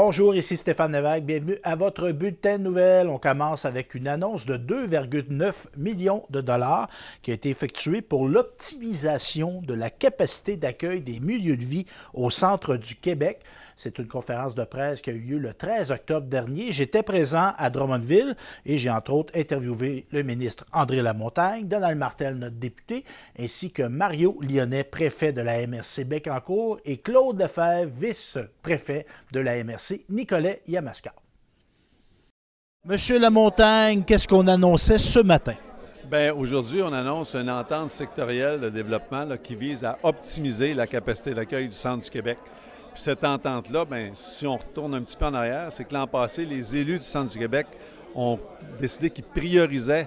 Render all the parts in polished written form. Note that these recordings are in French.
Bonjour, ici Stéphane Lévesque. Bienvenue à votre bulletin de nouvelles. On commence avec une annonce de 2,9 millions de dollars qui a été effectuée pour l'optimisation de la capacité d'accueil des milieux de vie au centre du Québec. C'est une conférence de presse qui a eu lieu le 13 octobre dernier. J'étais présent à Drummondville et j'ai entre autres interviewé le ministre André Lamontagne, Donald Martel, notre député, ainsi que Mario Lyonnais, préfet de la MRC Bécancour, et Claude Lefebvre, vice-préfet de la MRC Nicolet-Yamaska. Monsieur Lamontagne, qu'est-ce qu'on annonçait ce matin? Bien, aujourd'hui, on annonce une entente sectorielle de développement qui vise à optimiser la capacité d'accueil du centre du Québec. Puis cette entente-là, bien, si on retourne un petit peu en arrière, c'est que l'an passé, les élus du centre du Québec ont décidé qu'ils priorisaient,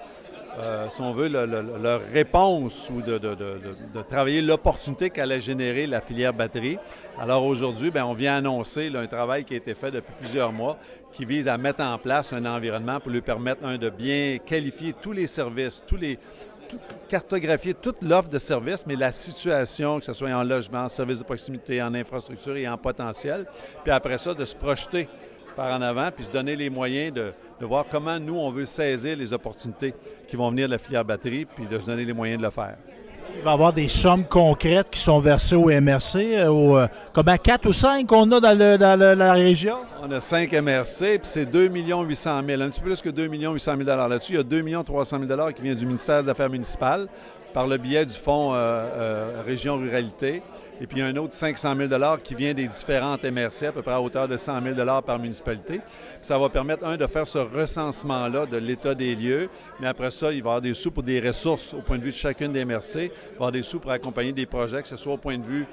si on veut, leur réponse ou de travailler l'opportunité qu'allait générer la filière batterie. Alors aujourd'hui, bien, on vient annoncer là, un travail qui a été fait depuis plusieurs mois qui vise à mettre en place un environnement pour lui permettre, de bien qualifier tous les services, cartographier toute l'offre de services, mais la situation, que ce soit en logement, en services de proximité, en infrastructure et en potentiel. Puis après ça, de se projeter par en avant, puis se donner les moyens de voir comment nous, on veut saisir les opportunités qui vont venir de la filière batterie, puis de se donner les moyens de le faire. Il va y avoir des sommes concrètes qui sont versées au MRC, comment 4 ou 5 qu'on a dans la région? On a 5 MRC, puis c'est 2 800 000, un petit peu plus que 2 800 000 là-dessus. Il y a 2 300 000 qui vient du ministère des Affaires municipales par le biais du fonds Région Ruralité. Et puis, il y a un autre 500 000 qui vient des différentes MRC, à peu près à hauteur de 100 000 par municipalité. Puis ça va permettre, de faire ce recensement-là de l'état des lieux. Mais après ça, il va y avoir des sous pour des ressources au point de vue de chacune des MRC. Il va y avoir des sous pour accompagner des projets, que ce soit au point de vue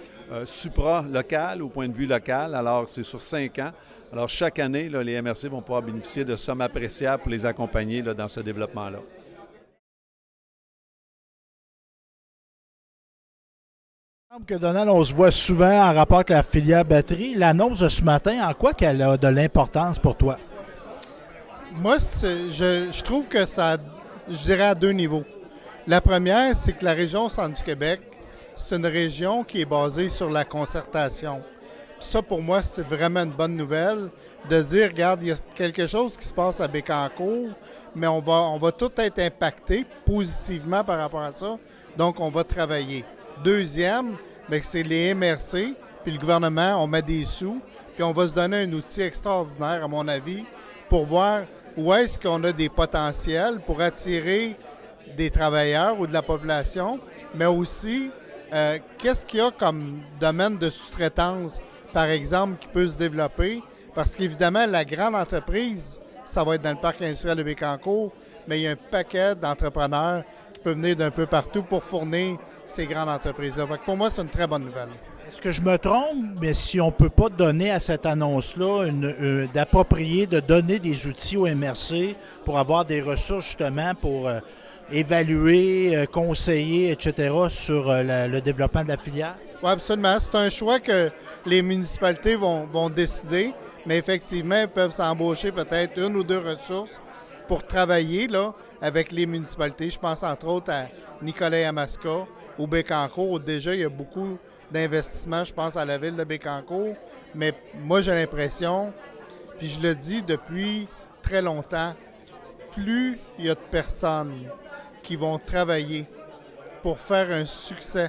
supra-local ou au point de vue local. Alors, c'est sur 5 ans. Alors, chaque année, là, les MRC vont pouvoir bénéficier de sommes appréciables pour les accompagner là, dans ce développement-là. Que Donald, on se voit souvent en rapport avec la filière batterie. L'annonce de ce matin, en quoi qu'elle a de l'importance pour toi? Moi, je trouve que ça, je dirais à deux niveaux. La première, c'est que la région Centre du Québec, c'est une région qui est basée sur la concertation. Puis ça, pour moi, c'est vraiment une bonne nouvelle de dire, regarde, il y a quelque chose qui se passe à Bécancour, mais on va tout être impacté positivement par rapport à ça. Donc, on va travailler. Deuxième, bien, c'est les MRC, puis le gouvernement, on met des sous, puis on va se donner un outil extraordinaire, à mon avis, pour voir où est-ce qu'on a des potentiels pour attirer des travailleurs ou de la population, mais aussi qu'est-ce qu'il y a comme domaine de sous-traitance, par exemple, qui peut se développer, parce qu'évidemment, la grande entreprise, ça va être dans le parc industriel de Bécancour, mais il y a un paquet d'entrepreneurs qui peuvent venir d'un peu partout pour fournir ces grandes entreprises-là. Pour moi, c'est une très bonne nouvelle. Est-ce que je me trompe, mais si on ne peut pas donner à cette annonce-là d'approprier, de donner des outils au MRC pour avoir des ressources justement pour évaluer, conseiller, etc. sur le développement de la filière? Oui, absolument. C'est un choix que les municipalités vont décider, mais effectivement, ils peuvent s'embaucher peut-être une ou deux ressources pour travailler là, avec les municipalités. Je pense entre autres à Nicolet-Yamaska, au Bécancour, où déjà il y a beaucoup d'investissements, je pense à la ville de Bécancour. Mais moi, j'ai l'impression, puis je le dis depuis très longtemps, plus il y a de personnes qui vont travailler pour faire un succès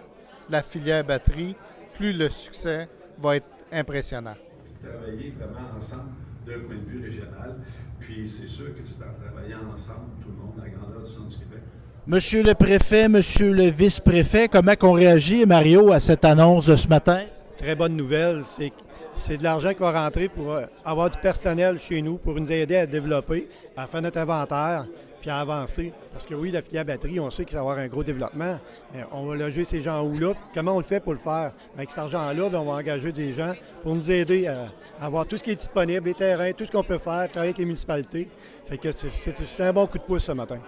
de la filière batterie, plus le succès va être impressionnant. Travailler vraiment ensemble d'un point de vue régional. Puis c'est sûr que c'est en travaillant ensemble, tout le monde, à la grandeur du centre du Québec. Monsieur le préfet, monsieur le vice-préfet, comment on réagit, Mario, à cette annonce de ce matin? Très bonne nouvelle. C'est de l'argent qui va rentrer pour avoir du personnel chez nous, pour nous aider à développer, à faire notre inventaire, puis à avancer. Parce que oui, la filière batterie, on sait qu'il va y avoir un gros développement. On va loger ces gens où là. Comment on le fait pour le faire? Avec cet argent-là, on va engager des gens pour nous aider à avoir tout ce qui est disponible, les terrains, tout ce qu'on peut faire, travailler avec les municipalités. Fait que c'est un bon coup de pouce ce matin.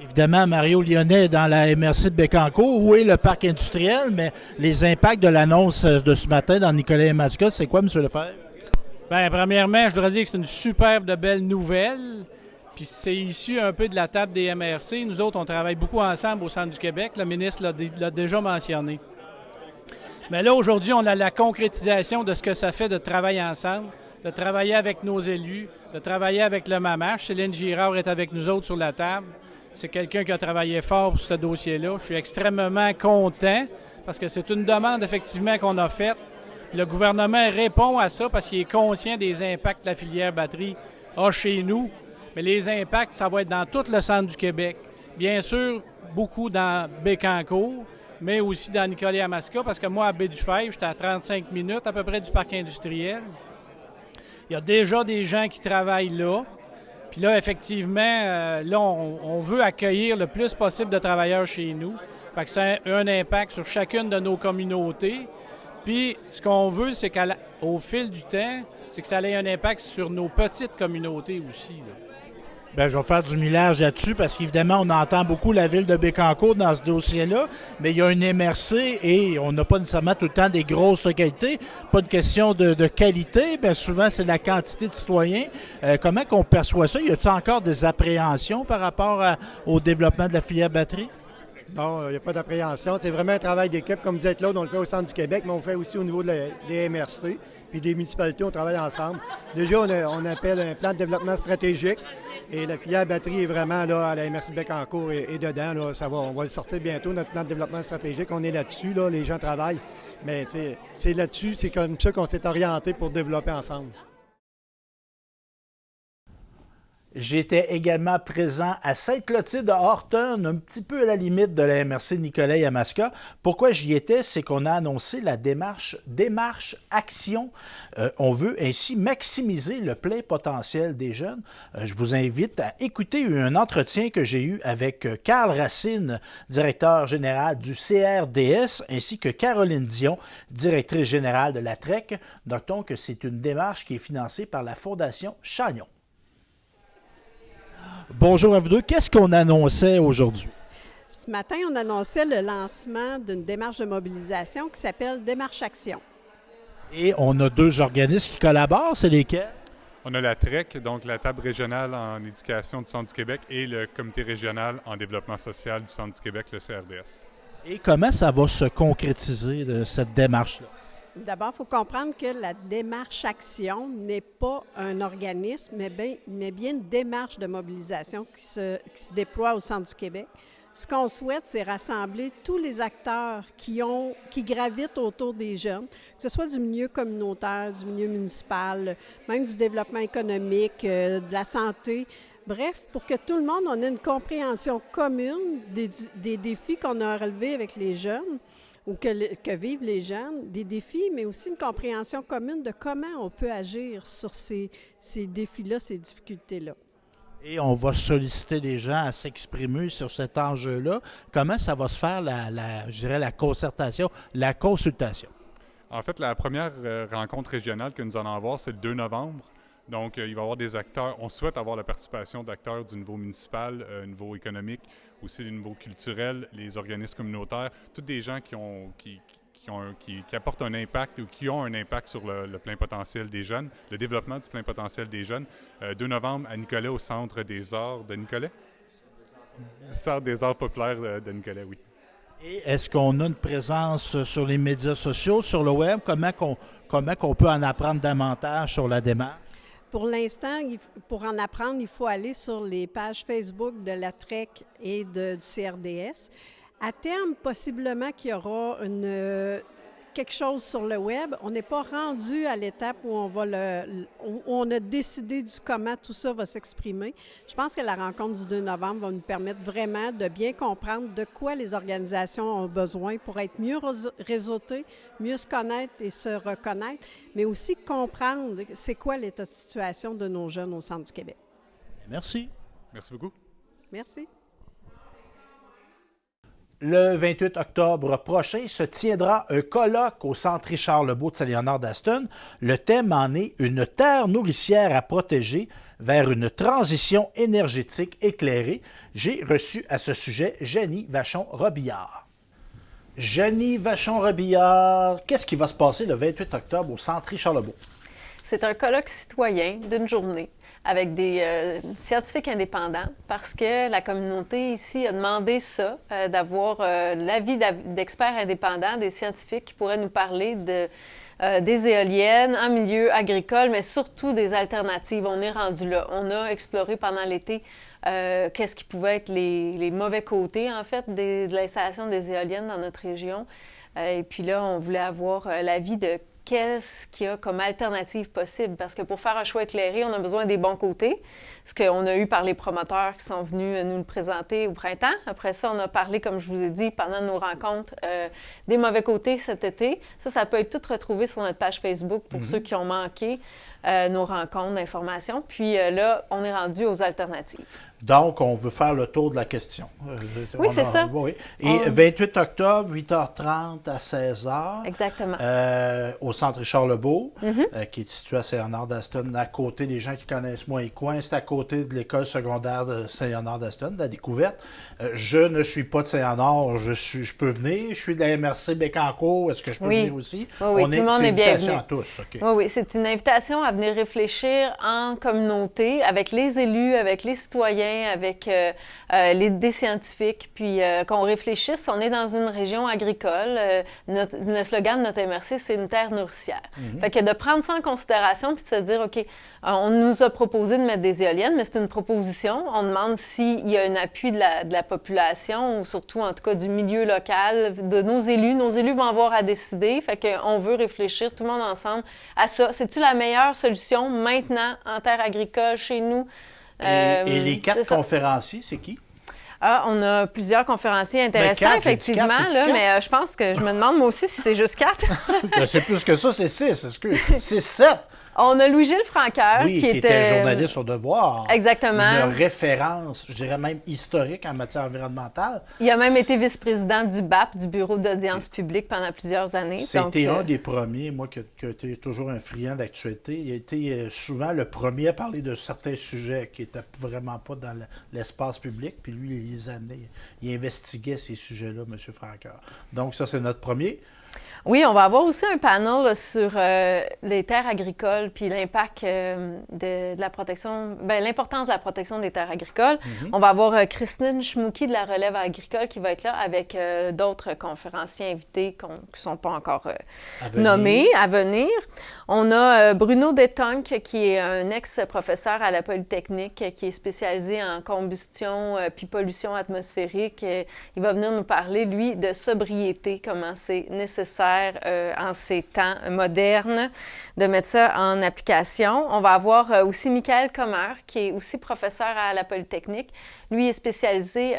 Évidemment, Mario Lyonnais est dans la MRC de Bécancour. Où est le parc industriel? Mais les impacts de l'annonce de ce matin dans Nicolet-Yamaska, c'est quoi, M. Lefebvre? Bien, premièrement, je voudrais dire que c'est une superbe de belle nouvelle. Puis c'est issu un peu de la table des MRC. Nous autres, on travaille beaucoup ensemble au Centre du Québec. Le ministre l'a déjà mentionné. Mais là, aujourd'hui, on a la concrétisation de ce que ça fait de travailler ensemble. de travailler avec nos élus, de travailler avec le MAMACH. Céline Girard est avec nous autres sur la table. C'est quelqu'un qui a travaillé fort pour ce dossier-là. Je suis extrêmement content parce que c'est une demande effectivement qu'on a faite. Le gouvernement répond à ça parce qu'il est conscient des impacts que la filière batterie a chez nous. Mais les impacts, ça va être dans tout le centre du Québec. Bien sûr, beaucoup dans Bécancour, mais aussi dans Nicolet-Yamaska, parce que moi, à Baie-du-Fèvre, j'étais à 35 minutes à peu près du parc industriel. Il y a déjà des gens qui travaillent là. Puis là, effectivement, là, on veut accueillir le plus possible de travailleurs chez nous. Fait que ça a un impact sur chacune de nos communautés. Puis ce qu'on veut, c'est qu'au fil du temps, c'est que ça ait un impact sur nos petites communautés aussi, là. Bien, je vais faire du millage là-dessus parce qu'évidemment, on entend beaucoup la ville de Bécancour dans ce dossier-là, mais il y a une MRC et on n'a pas nécessairement tout le temps des grosses localités. Pas une question de qualité, bien souvent, c'est la quantité de citoyens. Comment qu'on perçoit ça? Y a-t-il encore des appréhensions par rapport au développement de la filière batterie? Non, il n'y a pas d'appréhension. C'est vraiment un travail d'équipe. Comme disait Claude, on le fait au centre du Québec, mais on le fait aussi au niveau des MRC. Puis des municipalités, on travaille ensemble. Déjà, on appelle un plan de développement stratégique. Et la filière batterie est vraiment là à la MRC de Bécancour et dedans. Là, on va le sortir bientôt, notre plan de développement stratégique. On est là-dessus, là, les gens travaillent. Mais c'est là-dessus, c'est comme ça qu'on s'est orienté pour développer ensemble. J'étais également présent à Sainte-Clotilde-Horton, un petit peu à la limite de la MRC Nicolet-Yamaska. Pourquoi j'y étais? C'est qu'on a annoncé la démarche Action. On veut ainsi maximiser le plein potentiel des jeunes. Je vous invite à écouter un entretien que j'ai eu avec Carl Racine, directeur général du CRDS, ainsi que Caroline Dion, directrice générale de la TREC. Notons que c'est une démarche qui est financée par la Fondation Chagnon. Bonjour à vous deux. Qu'est-ce qu'on annonçait aujourd'hui? Ce matin, on annonçait le lancement d'une démarche de mobilisation qui s'appelle Démarche Action. Et on a deux organismes qui collaborent, c'est lesquels? On a la TREC, donc la table régionale en éducation du Centre du Québec, et le comité régional en développement social du Centre du Québec, le CRDS. Et comment ça va se concrétiser, cette démarche-là? D'abord, il faut comprendre que la démarche Action n'est pas un organisme, mais bien une démarche de mobilisation qui se déploie au Centre du Québec. Ce qu'on souhaite, c'est rassembler tous les acteurs qui gravitent autour des jeunes, que ce soit du milieu communautaire, du milieu municipal, même du développement économique, de la santé. Bref, pour que tout le monde ait une compréhension commune des défis qu'on a relevés avec les jeunes, ou que vivent les jeunes, des défis, mais aussi une compréhension commune de comment on peut agir sur ces défis-là, ces difficultés-là. Et on va solliciter les gens à s'exprimer sur cet enjeu-là. Comment ça va se faire, je dirais, la concertation, la consultation? En fait, la première rencontre régionale que nous allons avoir, c'est le 2 novembre. Donc, il va y avoir des acteurs. On souhaite avoir la participation d'acteurs du niveau municipal, niveau économique, aussi du niveau culturel, les organismes communautaires, tous des gens qui apportent un impact ou qui ont un impact sur le plein potentiel des jeunes, le développement du plein potentiel des jeunes. 2 novembre à Nicolet, au Centre des arts de Nicolet. Centre des arts populaires de Nicolet, oui. Et est-ce qu'on a une présence sur les médias sociaux, sur le web? Comment qu'on peut en apprendre davantage sur la démarche? Pour l'instant, pour en apprendre, il faut aller sur les pages Facebook de la TREC et du CRDS. À terme, possiblement qu'il y aura quelque chose sur le web. On n'est pas rendu à l'étape où où on a décidé du comment tout ça va s'exprimer. Je pense que la rencontre du 2 novembre va nous permettre vraiment de bien comprendre de quoi les organisations ont besoin pour être mieux réseautées, mieux se connaître et se reconnaître, mais aussi comprendre c'est quoi l'état de situation de nos jeunes au Centre du Québec. Merci. Merci beaucoup. Merci. Le 28 octobre prochain se tiendra un colloque au Centre Richard-Lebeau de Saint-Léonard-d'Aston. Le thème en est « Une terre nourricière à protéger vers une transition énergétique éclairée ». J'ai reçu à ce sujet Jenny Vachon-Robillard. Jenny Vachon-Robillard, qu'est-ce qui va se passer le 28 octobre au Centre Richard-Lebeau? C'est un colloque citoyen d'une journée avec des scientifiques indépendants parce que la communauté ici a demandé ça, d'avoir l'avis d'experts indépendants, des scientifiques qui pourraient nous parler des éoliennes en milieu agricole, mais surtout des alternatives. On est rendu là. On a exploré pendant l'été qu'est-ce qui pouvait être les mauvais côtés, en fait, de l'installation des éoliennes dans notre région. Et puis là, on voulait avoir l'avis de qu'est-ce qu'il y a comme alternative possible. Parce que pour faire un choix éclairé, on a besoin des bons côtés, ce qu'on a eu par les promoteurs qui sont venus nous le présenter au printemps. Après ça, on a parlé, comme je vous ai dit, pendant nos rencontres, des mauvais côtés cet été. Ça peut être tout retrouvé sur notre page Facebook pour ceux qui ont manqué nos rencontres d'information. Puis là, on est rendu aux alternatives. Donc, on veut faire le tour de la question. Oui, c'est ça. Oui. Et 28 octobre, 8h30 à 16h. Exactement. Au centre Richard-Lebeau, qui est situé à Saint-Léonard-d'Aston, à côté des gens qui connaissent moins les coins. C'est à côté de l'école secondaire de Saint-Léonard-d'Aston, de la découverte. Je ne suis pas de Saint-Léonard, je peux venir. Je suis de la MRC Bécancour. Est-ce que je peux venir aussi? Oui, tout le monde est bienvenu. C'est une invitation à tous. Okay. Oui, c'est une invitation à venir réfléchir en communauté, avec les élus, avec les citoyens, avec des scientifiques, puis qu'on réfléchisse. On est dans une région agricole. Le slogan de notre MRC, c'est une terre nourricière. Fait que de prendre ça en considération puis de se dire, OK, on nous a proposé de mettre des éoliennes, mais c'est une proposition. On demande s'il y a un appui de la population ou surtout, en tout cas, du milieu local, de nos élus. Nos élus vont avoir à décider. Fait qu'on veut réfléchir tout le monde ensemble à ça. C'est-tu la meilleure solution maintenant en terre agricole chez nous? Et les 4 conférenciers, c'est qui? On a plusieurs conférenciers intéressants, quatre, effectivement, mais je pense que je me demande, moi aussi, si c'est juste 4. C'est plus que ça, c'est 6. C'est 7. On a Louis-Gilles Franqueur, qui était journaliste au Devoir. Exactement. Une référence, je dirais même historique en matière environnementale. Il a même été vice-président du BAP, du Bureau d'audience publique, pendant plusieurs années. C'était un des premiers, moi, qui a été toujours un friand d'actualité. Il a été souvent le premier à parler de certains sujets qui n'étaient vraiment pas dans l'espace public. Puis lui, il les amenait, il investiguait ces sujets-là, M. Franqueur. Donc ça, c'est notre premier. Oui, on va avoir aussi un panel là, sur les terres agricoles puis l'impact de la protection, l'importance de la protection des terres agricoles. On va avoir Christine Schmouki de la Relève agricole qui va être là avec d'autres conférenciers invités qui ne sont pas encore nommés à venir. On a Bruno Détonque qui est un ex-professeur à la Polytechnique qui est spécialisé en combustion puis pollution atmosphérique. Il va venir nous parler, lui, de sobriété, comment c'est nécessaire en ces temps modernes de mettre ça en application. On va avoir aussi Michael Commer, qui est aussi professeur à la Polytechnique. Lui est spécialisé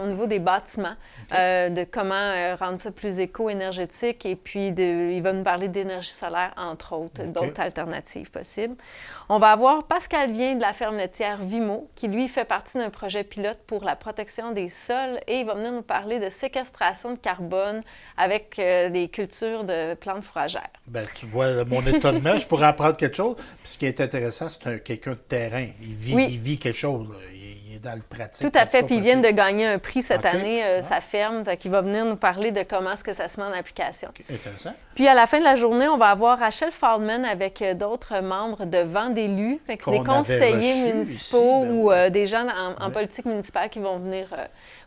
au niveau des bâtiments, de comment rendre ça plus éco-énergétique et puis il va nous parler d'énergie solaire, entre autres, d'autres alternatives possibles. On va avoir Pascal Vien de la ferme laitière Vimo, qui lui fait partie d'un projet pilote pour la protection des sols et il va venir nous parler de séquestration de carbone avec des cultures de plantes fourragères. Bien, tu vois mon étonnement, je pourrais apprendre quelque chose. Puis ce qui est intéressant, c'est quelqu'un de terrain. Il vit quelque chose. Il est dans le pratique. Tout à fait. Puis ils viennent de gagner un prix cette année, sa ferme. Qui va venir nous parler de comment est-ce que ça se met en application. Intéressant. Puis à la fin de la journée, on va avoir Rachel Feldman avec d'autres membres de Vent d'élus, des conseillers municipaux ou des gens en politique municipale qui vont venir,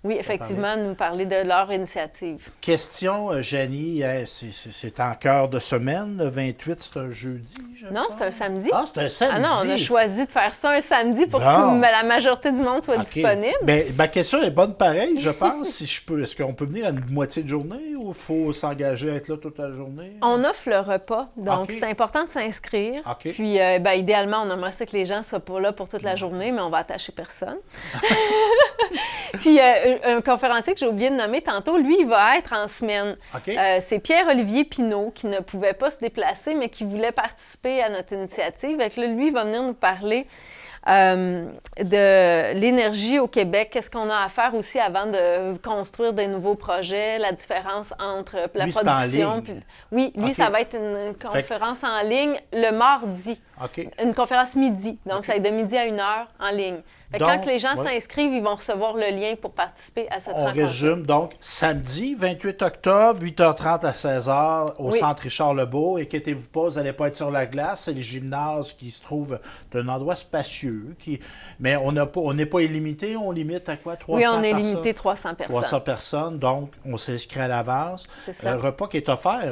effectivement, nous parler de leur initiative. Question, Janie, c'est en cœur de semaine, le 28, c'est un jeudi, Non, c'est un samedi. Ah, c'est un samedi. Ah non, on a choisi de faire ça un samedi pour que la majorité du monde soit disponible. Bien, ma question est bonne pareil, je pense. Si je peux, est-ce qu'on peut venir à une moitié de journée ou il faut s'engager à être là toute la journée? On offre le repas, donc c'est important de s'inscrire. Puis, idéalement, on aimerait ça que les gens soient pas là pour toute la journée, mais on va attacher personne. Puis, un conférencier que j'ai oublié de nommer tantôt, lui, il va être en semaine. C'est Pierre-Olivier Pinault qui ne pouvait pas se déplacer, mais qui voulait participer à notre initiative. Là, lui, il va venir nous parler de l'énergie au Québec. Qu'est-ce qu'on a à faire aussi avant de construire des nouveaux projets, la différence entre la production. Ça va être une conférence en ligne le mardi. Une conférence midi. Donc, ça va être de midi à 1h en ligne. Quand les gens s'inscrivent, ils vont recevoir le lien pour participer à cette rencontre. On résume donc samedi 28 octobre, 8h30 à 16h au centre Richard-Lebeau. Inquiétez-vous pas, vous n'allez pas être sur la glace. C'est le gymnase qui se trouve d'un endroit spacieux. Mais on n'est pas illimité. On limite à quoi? 300 personnes? Oui, on est limité 300 personnes. 300 personnes, donc on s'inscrit à l'avance. C'est ça. Un repas qui est offert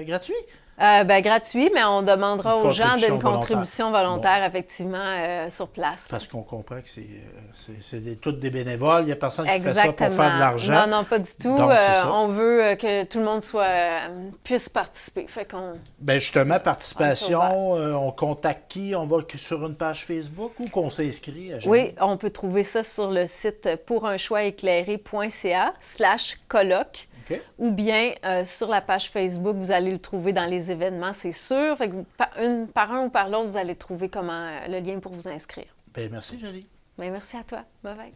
gratuit. Gratuit, mais on demandera aux gens Contribution d'une contribution volontaire, effectivement, sur place. Parce qu'on comprend que c'est tous des bénévoles. Il n'y a personne qui fait ça pour faire de l'argent. Non, pas du tout. Donc, on veut que tout le monde puisse participer. Fait qu'on... Justement, participation, on contacte qui? On va sur une page Facebook ou qu'on s'inscrit? Oui, on peut trouver ça sur le site pourunchoixéclairé.ca/colloque. Okay. Ou bien sur la page Facebook, vous allez le trouver dans les événements, c'est sûr. Fait que par un ou par l'autre, vous allez trouver le lien pour vous inscrire. Merci, Jolie. Merci à toi. Bye-bye.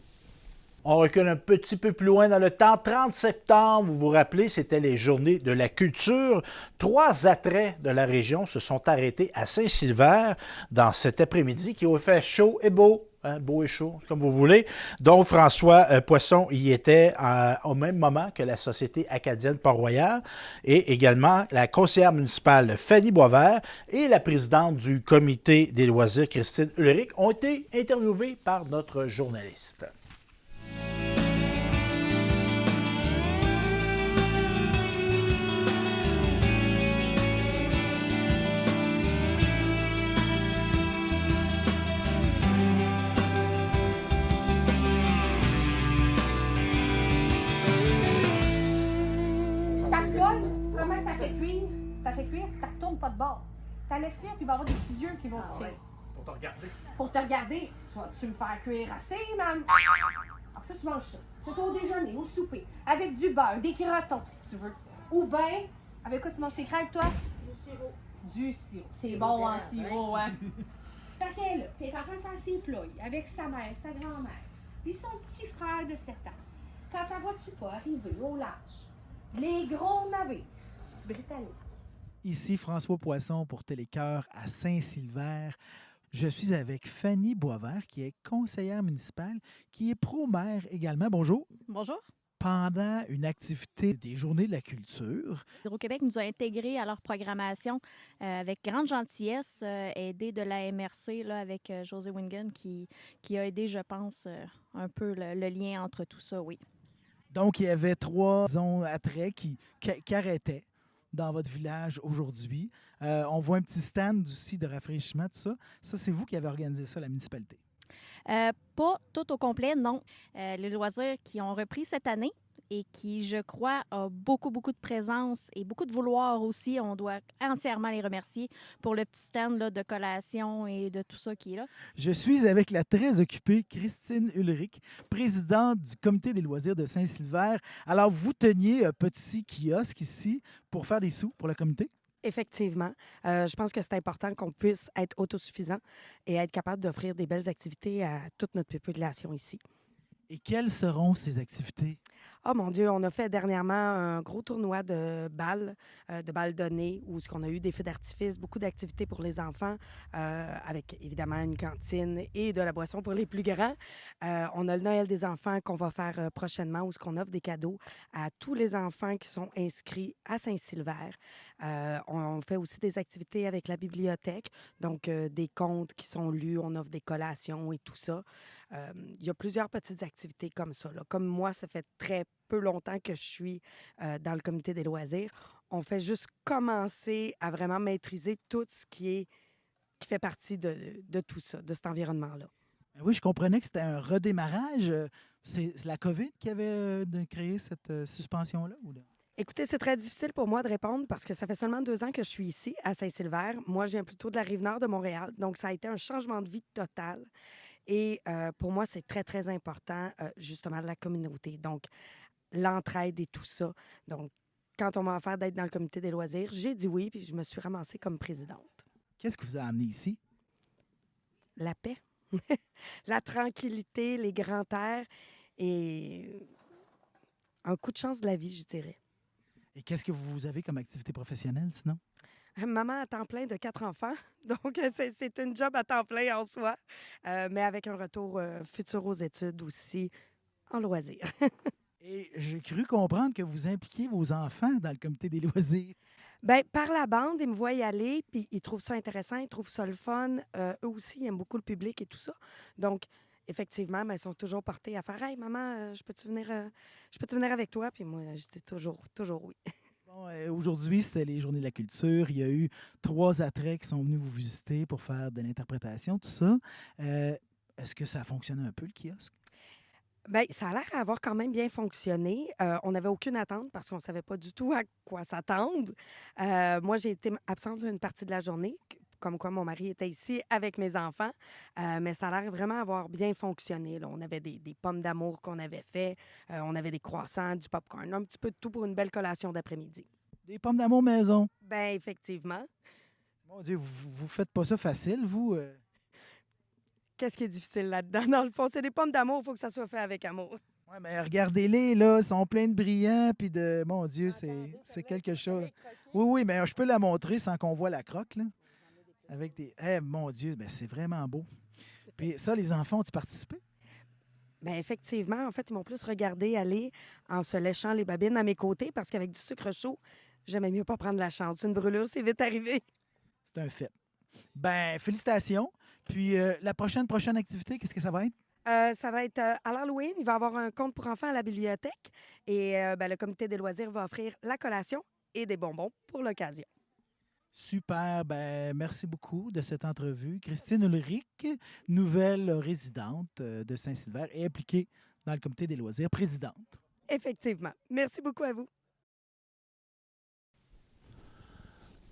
On recule un petit peu plus loin dans le temps. 30 septembre, vous vous rappelez, c'était les Journées de la culture. 3 attraits de la région se sont arrêtés à Saint-Silver dans cet après-midi qui a fait chaud et beau. Beau et chaud, comme vous voulez. Donc, François Poisson y était au même moment que la Société acadienne Port-Royal et également la conseillère municipale Fanny Boisvert et la présidente du comité des loisirs, Christine Ulrich, ont été interviewées par notre journaliste. Ça fait cuire, puis tu retournes pas de bord. Tu laisses cuire, puis il va y avoir des petits yeux qui vont se créer. Pour te regarder. Pour te regarder, tu me faire cuire assez, man? Alors ça, tu manges ça. C'est au déjeuner, au souper, avec du beurre, des crotons, si tu veux. Ou bien, avec quoi tu manges tes crêpes, toi? Du sirop. Du sirop. C'est bon en sirop, hein? Fait qu'elle, là, puis elle est en train de faire ses ploys avec sa mère, sa grand-mère, puis son petit frère de 7 ans. Quand la vois-tu pas arriver au large? Les gros navires britanniques. Ici François Poisson pour Télécœur à Saint-Silver. Je suis avec Fanny Boisvert, qui est conseillère municipale, qui est pro-maire également. Bonjour. Bonjour. Pendant une activité des Journées de la culture, Hydro-Québec nous a intégrés à leur programmation avec grande gentillesse, aidé de la MRC là, avec José Wingen qui a aidé, je pense, un peu le lien entre tout ça, oui. donc il y avait 3 attraits qui arrêtaient dans votre village aujourd'hui. On voit un petit stand aussi de rafraîchissement, tout ça. Ça, c'est vous qui avez organisé ça, la municipalité? Pas tout au complet, non. Les loisirs qui ont repris cette année et qui, je crois, a beaucoup de présence et beaucoup de vouloir aussi. On doit entièrement les remercier pour le petit stand là, de collation et de tout ça qui est là. Je suis avec la très occupée Christine Ulrich, présidente du comité des loisirs de Saint-Silver. Alors, vous teniez un petit kiosque ici pour faire des sous pour le comité? Effectivement. Je pense que c'est important qu'on puisse être autosuffisant et être capable d'offrir des belles activités à toute notre population ici. Et quelles seront ces activités? Oh mon Dieu, on a fait dernièrement un gros tournoi de balles données, où on a eu des feux d'artifice, beaucoup d'activités pour les enfants, avec évidemment une cantine et de la boisson pour les plus grands. On a le Noël des enfants qu'on va faire prochainement, où on offre des cadeaux à tous les enfants qui sont inscrits à Saint-Silver. On fait aussi des activités avec la bibliothèque, donc des contes qui sont lus, on offre des collations et tout ça. Il y a plusieurs petites activités comme ça, là. Comme moi, ça fait très peu longtemps que je suis dans le comité des loisirs. On fait juste commencer à vraiment maîtriser tout ce qui fait partie de tout ça, de cet environnement-là. Oui, je comprenais que c'était un redémarrage. C'est la COVID qui avait créé cette suspension-là? Écoutez, c'est très difficile pour moi de répondre parce que ça fait seulement 2 ans que je suis ici, à Saint-Silver. Moi, je viens plutôt de la Rive-Nord de Montréal, donc ça a été un changement de vie total. Et pour moi, c'est très, très important, justement, la communauté. Donc, l'entraide et tout ça. Donc, quand on m'a offert d'être dans le comité des loisirs, j'ai dit oui, puis je me suis ramassée comme présidente. Qu'est-ce qui vous a amené ici? La paix, la tranquillité, les grands airs et un coup de chance de la vie, je dirais. Et qu'est-ce que vous avez comme activité professionnelle, sinon? Maman à temps plein de 4 enfants, donc c'est une job à temps plein en soi, mais avec un retour futur aux études aussi, en loisirs. Et j'ai cru comprendre que vous impliquiez vos enfants dans le comité des loisirs. Bien, par la bande, ils me voient y aller, puis ils trouvent ça intéressant, ils trouvent ça le fun. Eux aussi, ils aiment beaucoup le public et tout ça. Donc, effectivement, ils sont toujours portés à faire « Hey, maman, je peux-tu venir avec toi? » Puis moi, je dis toujours oui. Aujourd'hui, c'était les Journées de la culture. Il y a eu 3 attraits qui sont venus vous visiter pour faire de l'interprétation, tout ça. Est-ce que ça a fonctionné un peu, le kiosque? Bien, ça a l'air d'avoir quand même bien fonctionné. On n'avait aucune attente parce qu'on ne savait pas du tout à quoi s'attendre. Moi, j'ai été absente une partie de la journée, comme quoi mon mari était ici avec mes enfants. Mais ça a l'air vraiment avoir bien fonctionné, là. On avait des pommes d'amour qu'on avait fait, on avait des croissants, du popcorn, un petit peu de tout pour une belle collation d'après-midi. Des pommes d'amour maison. Bien, effectivement. Mon Dieu, vous faites pas ça facile, vous? Qu'est-ce qui est difficile là-dedans? Dans le fond, c'est des pommes d'amour, il faut que ça soit fait avec amour. Ouais, mais regardez-les, là, ils sont pleins de brillants, puis de... Mon Dieu, c'est quelque chose. Oui, oui, mais je peux la montrer sans qu'on voit la croque, là. Avec des... Eh, mon Dieu, ben, c'est vraiment beau. Puis ça, les enfants, ont-tu participé? Bien, effectivement, en fait, ils m'ont plus regardé aller en se léchant les babines à mes côtés parce qu'avec du sucre chaud, j'aimais mieux pas prendre la chance. Une brûlure, c'est vite arrivé. C'est un fait. Ben, félicitations. Puis la prochaine activité, qu'est-ce que ça va être? Ça va être à l'Halloween. Il va y avoir un conte pour enfants à la bibliothèque et ben, le comité des loisirs va offrir la collation et des bonbons pour l'occasion. Super. Ben, merci beaucoup de cette entrevue. Christine Ulrich, nouvelle résidente de Saint-Sylvère et impliquée dans le comité des loisirs, présidente. Effectivement. Merci beaucoup à vous.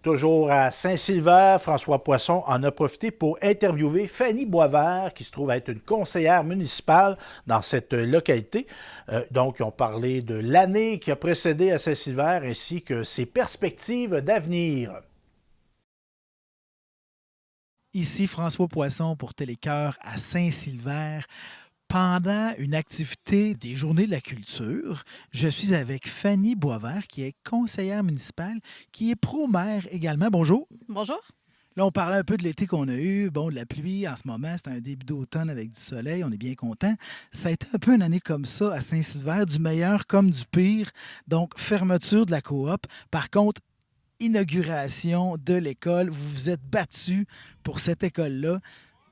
Toujours à Saint-Sylvère, François Poisson en a profité pour interviewer Fanny Boisvert, qui se trouve être une conseillère municipale dans cette localité. Donc, ils ont parlé de l'année qui a précédé à Saint-Sylvère ainsi que ses perspectives d'avenir. Ici François Poisson pour Télécœur à Saint-Sylvère. Pendant une activité des Journées de la culture, je suis avec Fanny Boisvert, qui est conseillère municipale, qui est pro-maire également. Bonjour. Bonjour. Là, on parlait un peu de l'été qu'on a eu. Bon, de la pluie en ce moment, c'est un début d'automne avec du soleil. On est bien content. Ça a été un peu une année comme ça à Saint-Sylvère, du meilleur comme du pire. Donc, fermeture de la coop. Par contre, inauguration de l'école. Vous vous êtes battu pour cette école-là.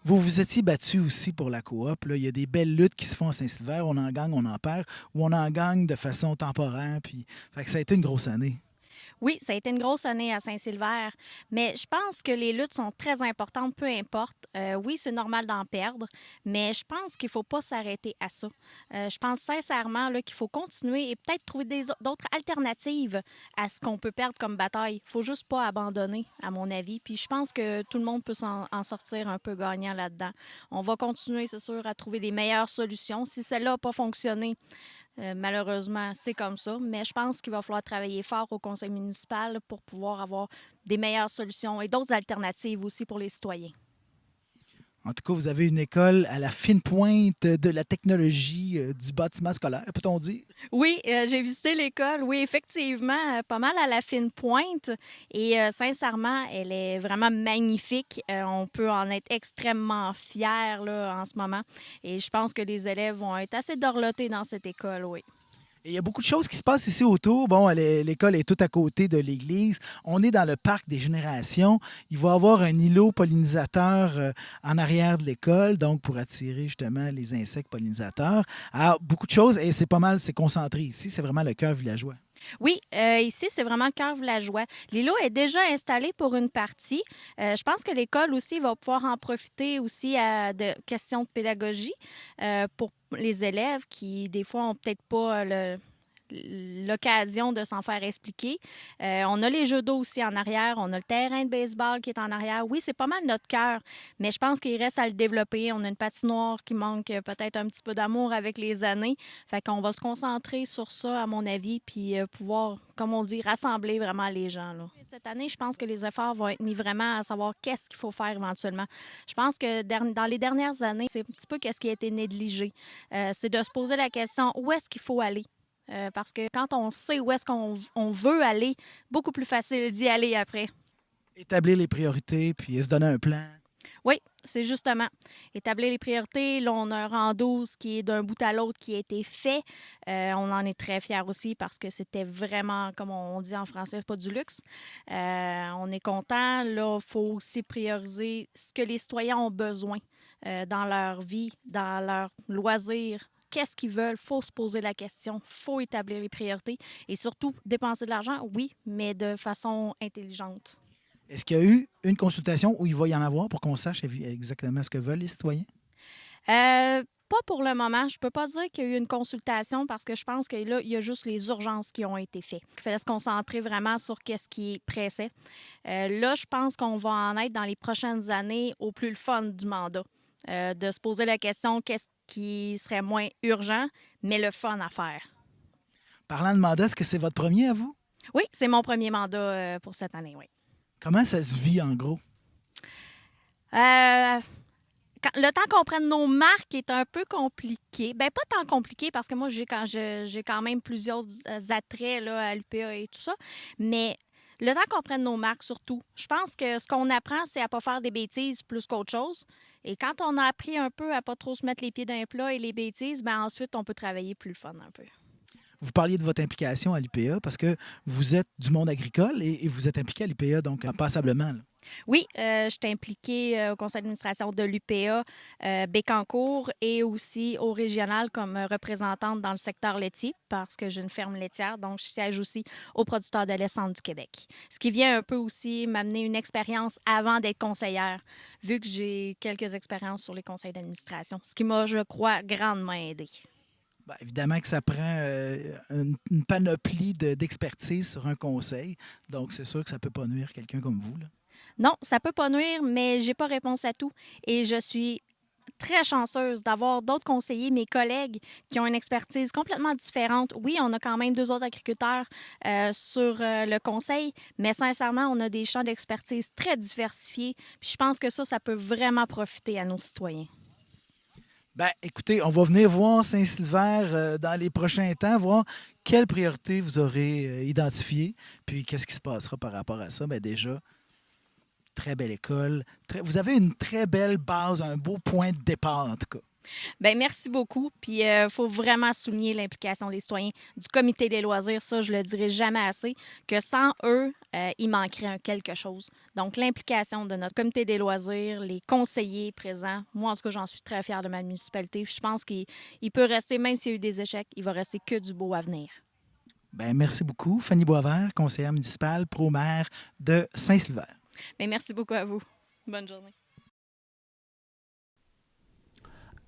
Vous vous étiez battu aussi pour la coop. Là. Il y a des belles luttes qui se font à Saint-Sylvère. On en gagne, on en perd, ou on en gagne de façon temporaire. Puis, fait que ça a été une grosse année. Oui, ça a été une grosse année à Saint-Sylvère, mais je pense que les luttes sont très importantes, peu importe. Oui, c'est normal d'en perdre, mais je pense qu'il ne faut pas s'arrêter à ça. Je pense sincèrement là, qu'il faut continuer et peut-être trouver d'autres alternatives à ce qu'on peut perdre comme bataille. Il ne faut juste pas abandonner, à mon avis. Puis je pense que tout le monde peut en sortir un peu gagnant là-dedans. On va continuer, c'est sûr, à trouver des meilleures solutions. Si celle-là n'a pas fonctionné, malheureusement, c'est comme ça, mais je pense qu'il va falloir travailler fort au conseil municipal pour pouvoir avoir des meilleures solutions et d'autres alternatives aussi pour les citoyens. En tout cas, vous avez une école à la fine pointe de la technologie du bâtiment scolaire, peut-on dire? Oui, j'ai visité l'école. Oui, effectivement, pas mal à la fine pointe. Et sincèrement, elle est vraiment magnifique. On peut en être extrêmement fiers là, en ce moment. Et je pense que les élèves vont être assez dorlotés dans cette école, oui. Et il y a beaucoup de choses qui se passent ici autour. Bon, l'école est tout à côté de l'église. On est dans le parc des générations. Il va y avoir un îlot pollinisateur en arrière de l'école, donc pour attirer justement les insectes pollinisateurs. Alors, beaucoup de choses, et c'est pas mal, c'est concentré ici. C'est vraiment le cœur villageois. Oui, ici, c'est vraiment le cœur villageois. L'îlot est déjà installé pour une partie. Je pense que l'école aussi va pouvoir en profiter aussi à de questions de pédagogie pour les élèves qui, des fois, n'ont peut-être pas l'occasion de s'en faire expliquer. On a les jeux d'eau aussi en arrière. On a le terrain de baseball qui est en arrière. Oui, c'est pas mal notre cœur, mais je pense qu'il reste à le développer. On a une patinoire qui manque peut-être un petit peu d'amour avec les années. Fait qu'on va se concentrer sur ça, à mon avis, puis pouvoir, comme on dit, rassembler vraiment les gens, là. Cette année, je pense que les efforts vont être mis vraiment à savoir qu'est-ce qu'il faut faire éventuellement. Je pense que dans les dernières années, c'est un petit peu qu'est-ce qui a été négligé. C'est de se poser la question, où est-ce qu'il faut aller? Parce que quand on sait où est-ce qu'on veut aller, beaucoup plus facile d'y aller après. Établir les priorités, puis se donner un plan. Oui, c'est justement. Établir les priorités. Là, on a un rando qui est d'un bout à l'autre qui a été fait. On en est très fiers aussi parce que c'était vraiment, comme on dit en français, pas du luxe. On est content. Là, il faut aussi prioriser ce que les citoyens ont besoin dans leur vie, dans leurs loisirs, qu'est-ce qu'ils veulent, il faut se poser la question, il faut établir les priorités et surtout dépenser de l'argent, oui, mais de façon intelligente. Est-ce qu'il y a eu une consultation où il va y en avoir pour qu'on sache exactement ce que veulent les citoyens? Pas pour le moment. Je peux pas dire qu'il y a eu une consultation parce que je pense que là, il y a juste les urgences qui ont été faites. Il fallait se concentrer vraiment sur qu'est-ce qui pressait. Là, je pense qu'on va en être dans les prochaines années au plus le fun du mandat. De se poser la question qu'est-ce qui serait moins urgent, mais le fun à faire. Parlant de mandat, est-ce que c'est votre premier à vous? Oui, c'est mon premier mandat pour cette année, oui. Comment ça se vit en gros? Le temps qu'on prenne nos marques est un peu compliqué. Bien, pas tant compliqué parce que moi, j'ai quand même plusieurs attraits là, à l'UPA et tout ça. Mais le temps qu'on prenne nos marques, surtout, je pense que ce qu'on apprend, c'est à ne pas faire des bêtises plus qu'autre chose. Et quand on a appris un peu à ne pas trop se mettre les pieds dans les plats et les bêtises, bien ensuite, on peut travailler plus le fun un peu. Vous parliez de votre implication à l'UPA parce que vous êtes du monde agricole et vous êtes impliqué à l'UPA, donc passablement. Là. Oui, je suis impliquée au conseil d'administration de l'UPA Bécancour et aussi au régional comme représentante dans le secteur laitier parce que j'ai une ferme laitière, donc je siège aussi aux producteurs de lait Centre du Québec. Ce qui vient un peu aussi m'amener une expérience avant d'être conseillère, vu que j'ai quelques expériences sur les conseils d'administration, ce qui m'a, je crois, grandement aidée. Bien, évidemment que ça prend une panoplie d'expertise sur un conseil, donc c'est sûr que ça ne peut pas nuire quelqu'un comme vous. Là. Non, ça peut pas nuire, mais j'ai pas réponse à tout. Et je suis très chanceuse d'avoir d'autres conseillers, mes collègues, qui ont une expertise complètement différente. Oui, on a quand même 2 autres agriculteurs sur le conseil, mais sincèrement, on a des champs d'expertise très diversifiés. Puis je pense que ça peut vraiment profiter à nos citoyens. Bien, écoutez, on va venir voir Saint-Sylvestre dans les prochains temps, voir quelles priorités vous aurez identifiées, puis qu'est-ce qui se passera par rapport à ça. Bien, déjà, très belle école. Vous avez une très belle base, un beau point de départ, en tout cas. Bien, merci beaucoup. Puis, il faut vraiment souligner l'implication des citoyens du comité des loisirs. Ça, je le dirai jamais assez, que sans eux, il manquerait quelque chose. Donc, l'implication de notre comité des loisirs, les conseillers présents, moi, en tout cas, j'en suis très fière de ma municipalité. Puis je pense qu'il peut rester, même s'il y a eu des échecs, il va rester que du beau à venir. Bien, merci beaucoup. Fanny Boisvert, conseillère municipale, pro-maire de Saint-Sylvestre. Bien, merci beaucoup à vous. Bonne journée.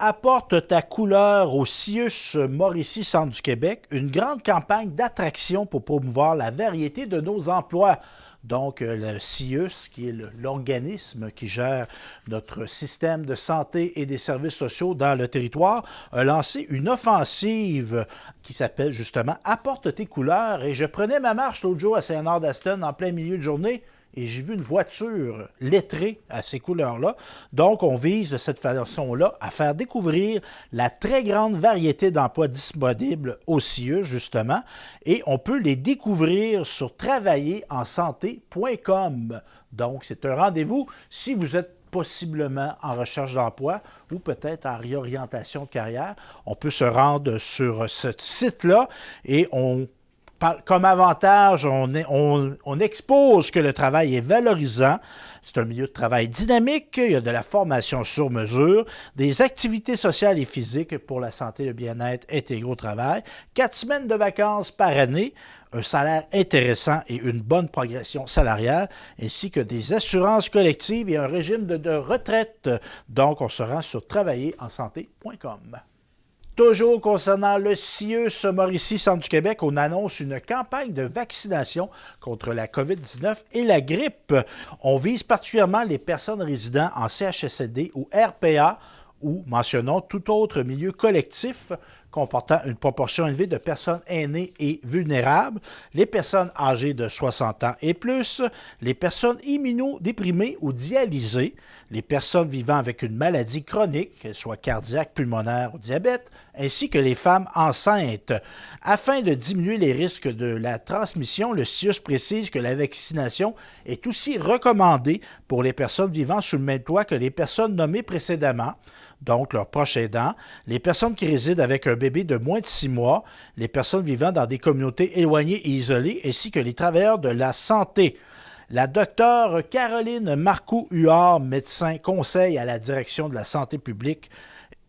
Apporte ta couleur au CIUS Mauricie Centre du Québec, une grande campagne d'attraction pour promouvoir la variété de nos emplois. Donc, le CIUS, qui est l'organisme qui gère notre système de santé et des services sociaux dans le territoire, a lancé une offensive qui s'appelle justement « Apporte tes couleurs ». Et je prenais ma marche l'autre jour à Saint-Henri-d'Aston en plein milieu de journée. Et j'ai vu une voiture lettrée à ces couleurs-là. Donc, on vise de cette façon-là à faire découvrir la très grande variété d'emplois disponibles au CIUS, justement. Et on peut les découvrir sur travaillerensanté.com. Donc, c'est un rendez-vous si vous êtes possiblement en recherche d'emploi ou peut-être en réorientation de carrière. On peut se rendre sur ce site-là et comme avantage, on expose que le travail est valorisant. C'est un milieu de travail dynamique. Il y a de la formation sur mesure, des activités sociales et physiques pour la santé et le bien-être intégrés au travail, 4 semaines de vacances par année, un salaire intéressant et une bonne progression salariale, ainsi que des assurances collectives et un régime de retraite. Donc, on se rend sur travaillerensanté.com. Toujours concernant le CIUS Mauricie Centre du Québec, on annonce une campagne de vaccination contre la COVID-19 et la grippe. On vise particulièrement les personnes résidant en CHSLD ou RPA ou, mentionnons, tout autre milieu collectif comportant une proportion élevée de personnes aînées et vulnérables, les personnes âgées de 60 ans et plus, les personnes immunodéprimées ou dialysées, les personnes vivant avec une maladie chronique, qu'elle soit cardiaque, pulmonaire ou diabète, ainsi que les femmes enceintes. Afin de diminuer les risques de la transmission, le CIUS précise que la vaccination est aussi recommandée pour les personnes vivant sous le même toit que les personnes nommées précédemment, donc leurs proches aidants, les personnes qui résident avec un bébé de moins de 6 mois, les personnes vivant dans des communautés éloignées et isolées, ainsi que les travailleurs de la santé. La docteure Caroline Marcoux-Huard, médecin conseil à la direction de la santé publique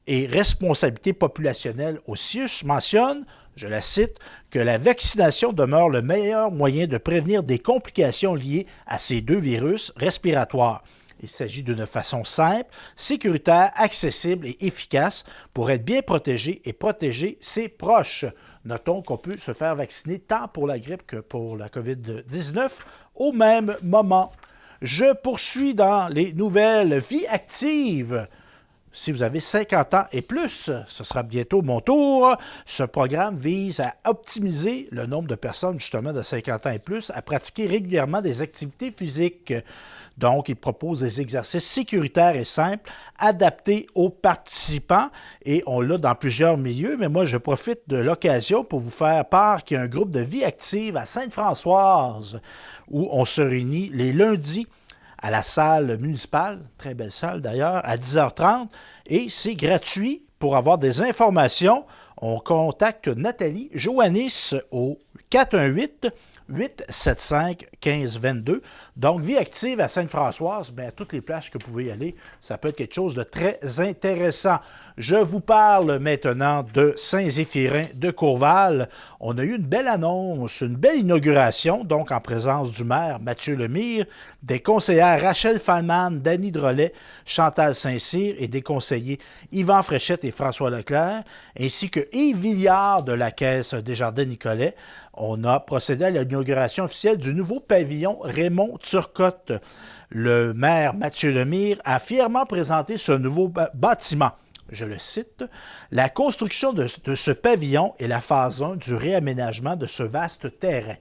et responsabilité populationnelle au CIUS mentionne, je la cite, que la vaccination demeure le meilleur moyen de prévenir des complications liées à ces deux virus respiratoires. Il s'agit d'une façon simple, sécuritaire, accessible et efficace pour être bien protégé et protéger ses proches. Notons qu'on peut se faire vacciner tant pour la grippe que pour la COVID-19 au même moment. Je poursuis dans les nouvelles Vie active. Si vous avez 50 ans et plus, ce sera bientôt mon tour. Ce programme vise à optimiser le nombre de personnes justement de 50 ans et plus à pratiquer régulièrement des activités physiques. Donc, il propose des exercices sécuritaires et simples, adaptés aux participants, et on l'a dans plusieurs milieux, mais moi, je profite de l'occasion pour vous faire part qu'il y a un groupe de Vie active à Sainte-Françoise, où on se réunit les lundis à la salle municipale, très belle salle d'ailleurs, à 10h30, et c'est gratuit. Pour avoir des informations, on contacte Nathalie Joannis au 418-875-1522. Donc, Vie active à Sainte-Françoise, bien, à toutes les places que vous pouvez y aller, ça peut être quelque chose de très intéressant. Je vous parle maintenant de Saint-Zéphirin de Courval. On a eu une belle annonce, une belle inauguration, donc en présence du maire Mathieu Lemire, des conseillères Rachel Feynman, Dany Drolet, Chantal Saint-Cyr et des conseillers Yvan Fréchette et François Leclerc, ainsi que Yves Villiard de la Caisse Desjardins-Nicolet. On a procédé à l'inauguration officielle du nouveau pavillon Raymond Turcotte. Le maire Mathieu Lemire a fièrement présenté ce nouveau bâtiment. Je le cite, « La construction de ce pavillon est la phase 1 du réaménagement de ce vaste terrain.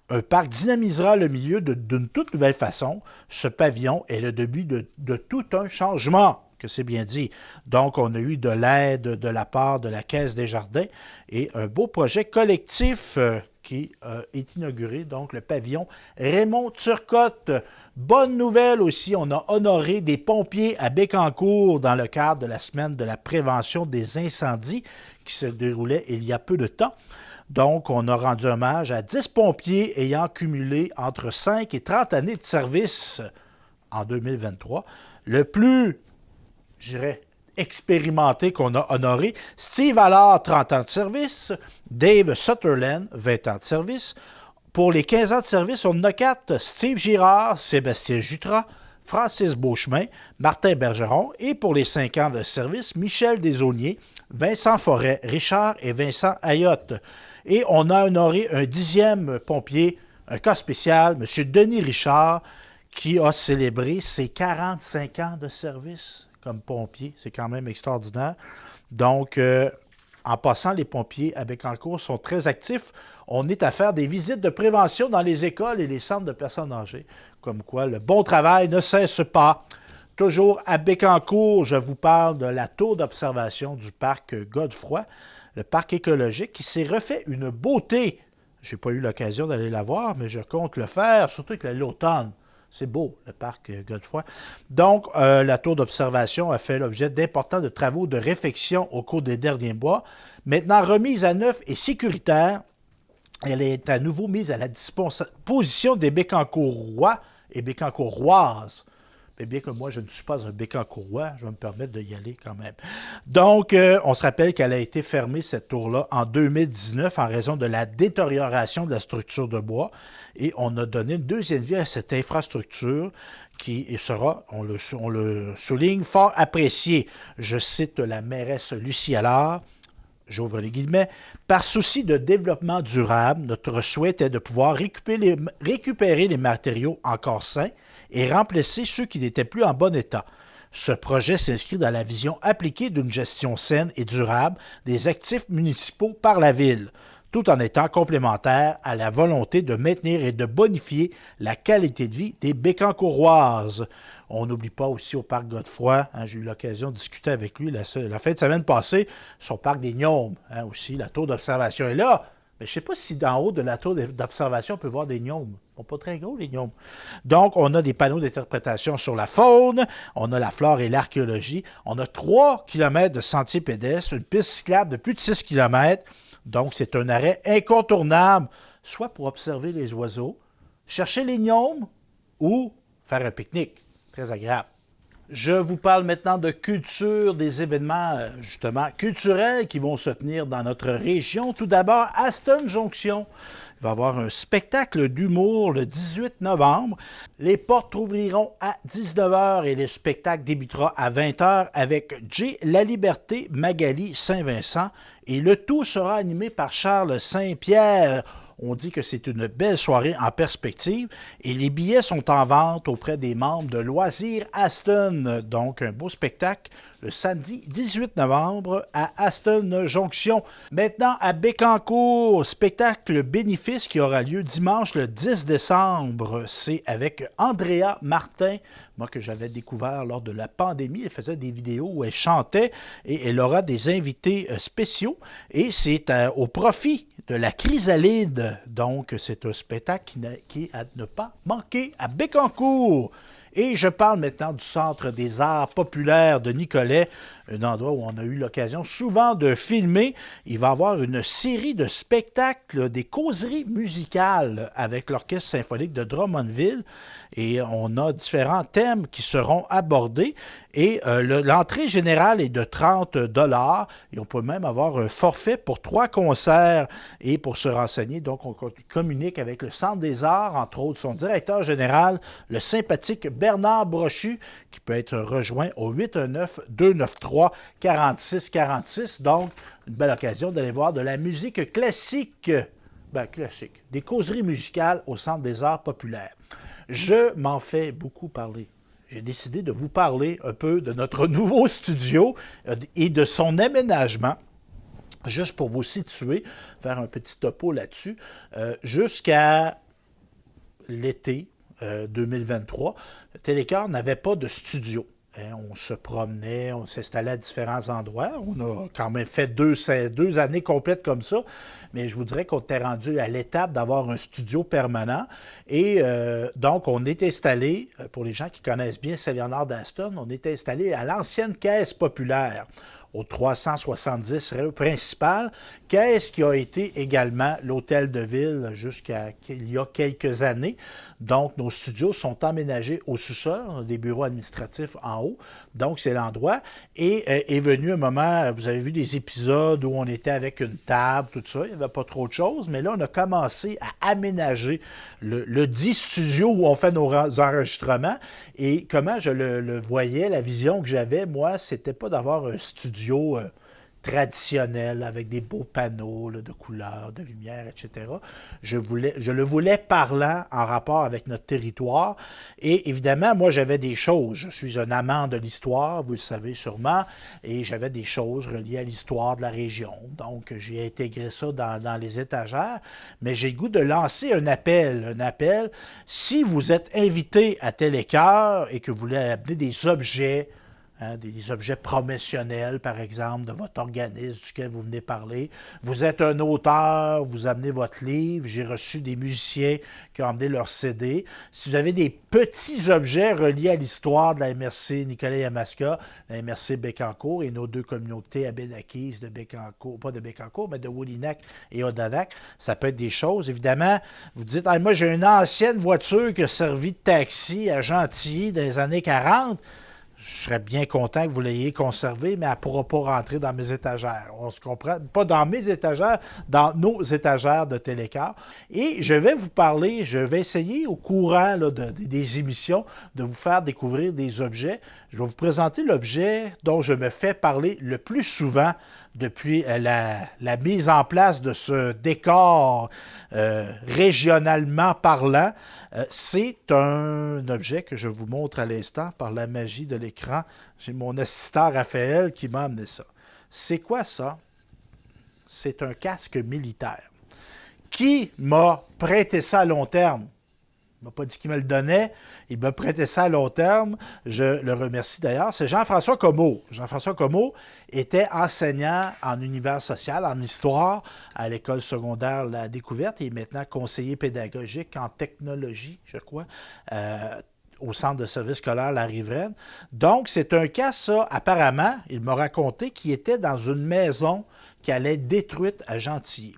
Un parc dynamisera le milieu d'une toute nouvelle façon. Ce pavillon est le début de tout un changement. » Que c'est bien dit. Donc, on a eu de l'aide de la part de la Caisse Desjardins et un beau projet collectif qui est inauguré, donc le pavillon Raymond Turcotte. Bonne nouvelle aussi, on a honoré des pompiers à Bécancour dans le cadre de la semaine de la prévention des incendies qui se déroulait il y a peu de temps. Donc, on a rendu hommage à 10 pompiers ayant cumulé entre 5 et 30 années de service en 2023. Le plus, je dirais, expérimenté qu'on a honoré, Steve Allard, 30 ans de service, Dave Sutherland, 20 ans de service. Pour les 15 ans de service, on en a 4, Steve Girard, Sébastien Jutras, Francis Beauchemin, Martin Bergeron, et pour les 5 ans de service, Michel Desaulniers, Vincent Forêt, Richard et Vincent Ayotte. Et on a honoré un 10e pompier, un cas spécial, M. Denis Richard, qui a célébré ses 45 ans de service comme pompier. C'est quand même extraordinaire. Donc, en passant, les pompiers à Bécancour sont très actifs. On est à faire des visites de prévention dans les écoles et les centres de personnes âgées. Comme quoi, le bon travail ne cesse pas. Toujours à Bécancour, je vous parle de la tour d'observation du parc Godefroy, le parc écologique qui s'est refait une beauté. Je n'ai pas eu l'occasion d'aller la voir, mais je compte le faire, surtout avec l'automne. C'est beau, le parc Godefroy. Donc, la tour d'observation a fait l'objet d'importants travaux de réfection au cours des derniers mois. Maintenant remise à neuf et sécuritaire, elle est à nouveau mise à la disposition des Bécancourois et Bécancouroises. Mais bien que moi, je ne suis pas un Bécancourois, je vais me permettre d'y aller quand même. Donc, on se rappelle qu'elle a été fermée, cette tour-là, en 2019 en raison de la détérioration de la structure de bois. Et on a donné une deuxième vie à cette infrastructure qui sera, on le souligne, fort appréciée. Je cite la mairesse Lucie Allard, j'ouvre les guillemets, « Par souci de développement durable, notre souhait est de pouvoir récupérer les matériaux encore sains et remplacer ceux qui n'étaient plus en bon état. Ce projet s'inscrit dans la vision appliquée d'une gestion saine et durable des actifs municipaux par la Ville, tout en étant complémentaire à la volonté de maintenir et de bonifier la qualité de vie des Bécancouroises. » On n'oublie pas aussi au parc Godefroy, j'ai eu l'occasion de discuter avec lui la fin de semaine passée, son parc des Gnomes, aussi, la tour d'observation est là. Mais je ne sais pas si d'en haut de la tour d'observation, on peut voir des gnomes. Ils ne sont pas très gros, les gnomes. Donc, on a des panneaux d'interprétation sur la faune, on a la flore et l'archéologie, on a 3 km de sentiers pédestres, une piste cyclable de plus de 6 km. Donc, c'est un arrêt incontournable, soit pour observer les oiseaux, chercher les gnomes ou faire un pique-nique. Très agréable. Je vous parle maintenant de culture, des événements justement culturels qui vont se tenir dans notre région. Tout d'abord, Aston Jonction. Il va y avoir un spectacle d'humour le 18 novembre. Les portes ouvriront à 19h et le spectacle débutera à 20h avec Jay Laliberté, Magali Saint-Vincent. Et le tout sera animé par Charles Saint-Pierre. On dit que c'est une belle soirée en perspective et les billets sont en vente auprès des membres de Loisirs Aston. Donc, un beau spectacle le samedi 18 novembre à Aston Jonction. Maintenant, à Bécancour, spectacle bénéfice qui aura lieu dimanche le 10 décembre. C'est avec Andrea Martin, moi que j'avais découvert lors de la pandémie. Elle faisait des vidéos où elle chantait et elle aura des invités spéciaux. Et c'est au profit de la Chrysalide. Donc, c'est un spectacle qui est à ne pas manquer à Bécancour. Et je parle maintenant du Centre des arts populaires de Nicolet, un endroit où on a eu l'occasion souvent de filmer. Il va y avoir une série de spectacles, des causeries musicales avec l'Orchestre symphonique de Drummondville. Et on a différents thèmes qui seront abordés. Et l'entrée générale est de 30 $. Et on peut même avoir un forfait pour 3 concerts. Et pour se renseigner, donc on communique avec le Centre des arts, entre autres son directeur général, le sympathique Bernard Brochu, qui peut être rejoint au 819-293-4646. Donc, une belle occasion d'aller voir de la musique classique. Classique. Des causeries musicales au Centre des arts populaires. Je m'en fais beaucoup parler. J'ai décidé de vous parler un peu de notre nouveau studio et de son aménagement. Juste pour vous situer, faire un petit topo là-dessus. Jusqu'à l'été 2023, Télécart n'avait pas de studio. On se promenait, on s'installait à différents endroits. On a quand même fait deux années complètes comme ça, mais je vous dirais qu'on était rendu à l'étape d'avoir un studio permanent. Et donc, on est installé, pour les gens qui connaissent bien Saint-Léonard d'Aston, on est installé à l'ancienne Caisse populaire, au 370 rue principale, caisse qui a été également l'hôtel de ville jusqu'à il y a quelques années. Donc, nos studios sont emménagés au sous-sol, on a des bureaux administratifs en haut. Donc, c'est l'endroit. Et est venu un moment, vous avez vu des épisodes où on était avec une table, tout ça, il n'y avait pas trop de choses, mais là, on a commencé à aménager le dit studio où on fait nos enregistrements. Et comment je le voyais, la vision que j'avais, moi, c'était pas d'avoir un studio traditionnel avec des beaux panneaux là, de couleurs, de lumière, etc. Je le voulais parlant en rapport avec notre territoire. Et évidemment, moi, j'avais des choses. Je suis un amant de l'histoire, vous le savez sûrement, et j'avais des choses reliées à l'histoire de la région. Donc, j'ai intégré ça dans les étagères. Mais j'ai le goût de lancer un appel. Si vous êtes invité à Télécart et que vous voulez amener des objets, des objets promotionnels, par exemple, de votre organisme duquel vous venez parler. Vous êtes un auteur, vous amenez votre livre. J'ai reçu des musiciens qui ont amené leur CD. Si vous avez des petits objets reliés à l'histoire de la MRC Nicolet-Yamaska, la MRC Bécancour et nos deux communautés abénaquises de Bécancour, pas de Bécancour, mais de Woolinac et Odanak, ça peut être des choses. Évidemment, vous dites, moi j'ai une ancienne voiture qui a servi de taxi à Gentilly dans les années 40. Je serais bien content que vous l'ayez conservée, mais elle ne pourra pas rentrer dans mes étagères. On se comprend. Pas dans mes étagères, dans nos étagères de Télécar. Et je vais vous parler, je vais essayer au courant là, des émissions de vous faire découvrir des objets. Je vais vous présenter l'objet dont je me fais parler le plus souvent depuis la mise en place de ce décor régionalement parlant. C'est un objet que je vous montre à l'instant par la magie de l'écran. J'ai mon assistant Raphaël qui m'a amené ça. C'est quoi ça? C'est un casque militaire. Qui m'a prêté ça à long terme? Il ne m'a pas dit qu'il me le donnait. Il m'a prêté ça à long terme. Je le remercie d'ailleurs. C'est Jean-François Comeau. Jean-François Comeau était enseignant en univers social, en histoire, à l'école secondaire La Découverte. Il est maintenant conseiller pédagogique en technologie, je crois, au centre de service scolaire La Riveraine. Donc, c'est un cas, ça, apparemment, il m'a raconté, qui était dans une maison qui allait être détruite à Gentilly.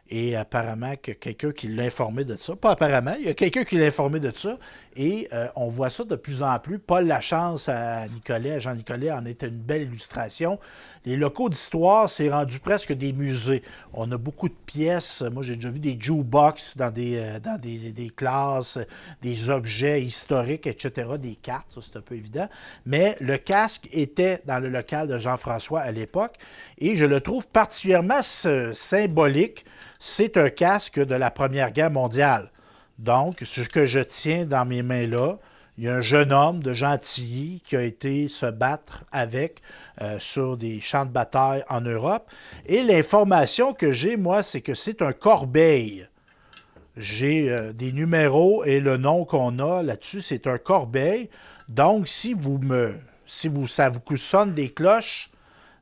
Et apparemment que quelqu'un qui l'a informé de ça, pas apparemment, il y a quelqu'un qui l'a informé de ça, et on voit ça de plus en plus. Paul Lachance à Jean Nicolet en était une belle illustration. Les locaux d'histoire, c'est rendu presque des musées. On a beaucoup de pièces. Moi, j'ai déjà vu des jukebox dans des classes, des objets historiques, etc., des cartes, ça c'est un peu évident. Mais le casque était dans le local de Jean-François à l'époque, et je le trouve particulièrement symbolique. C'est un casque de la Première Guerre mondiale. Donc, ce que je tiens dans mes mains là, il y a un jeune homme de Gentilly qui a été se battre avec sur des champs de bataille en Europe. Et l'information que j'ai, moi, c'est que c'est un Corbeil. J'ai des numéros et le nom qu'on a là-dessus, c'est un Corbeil. Donc, ça vous sonne des cloches,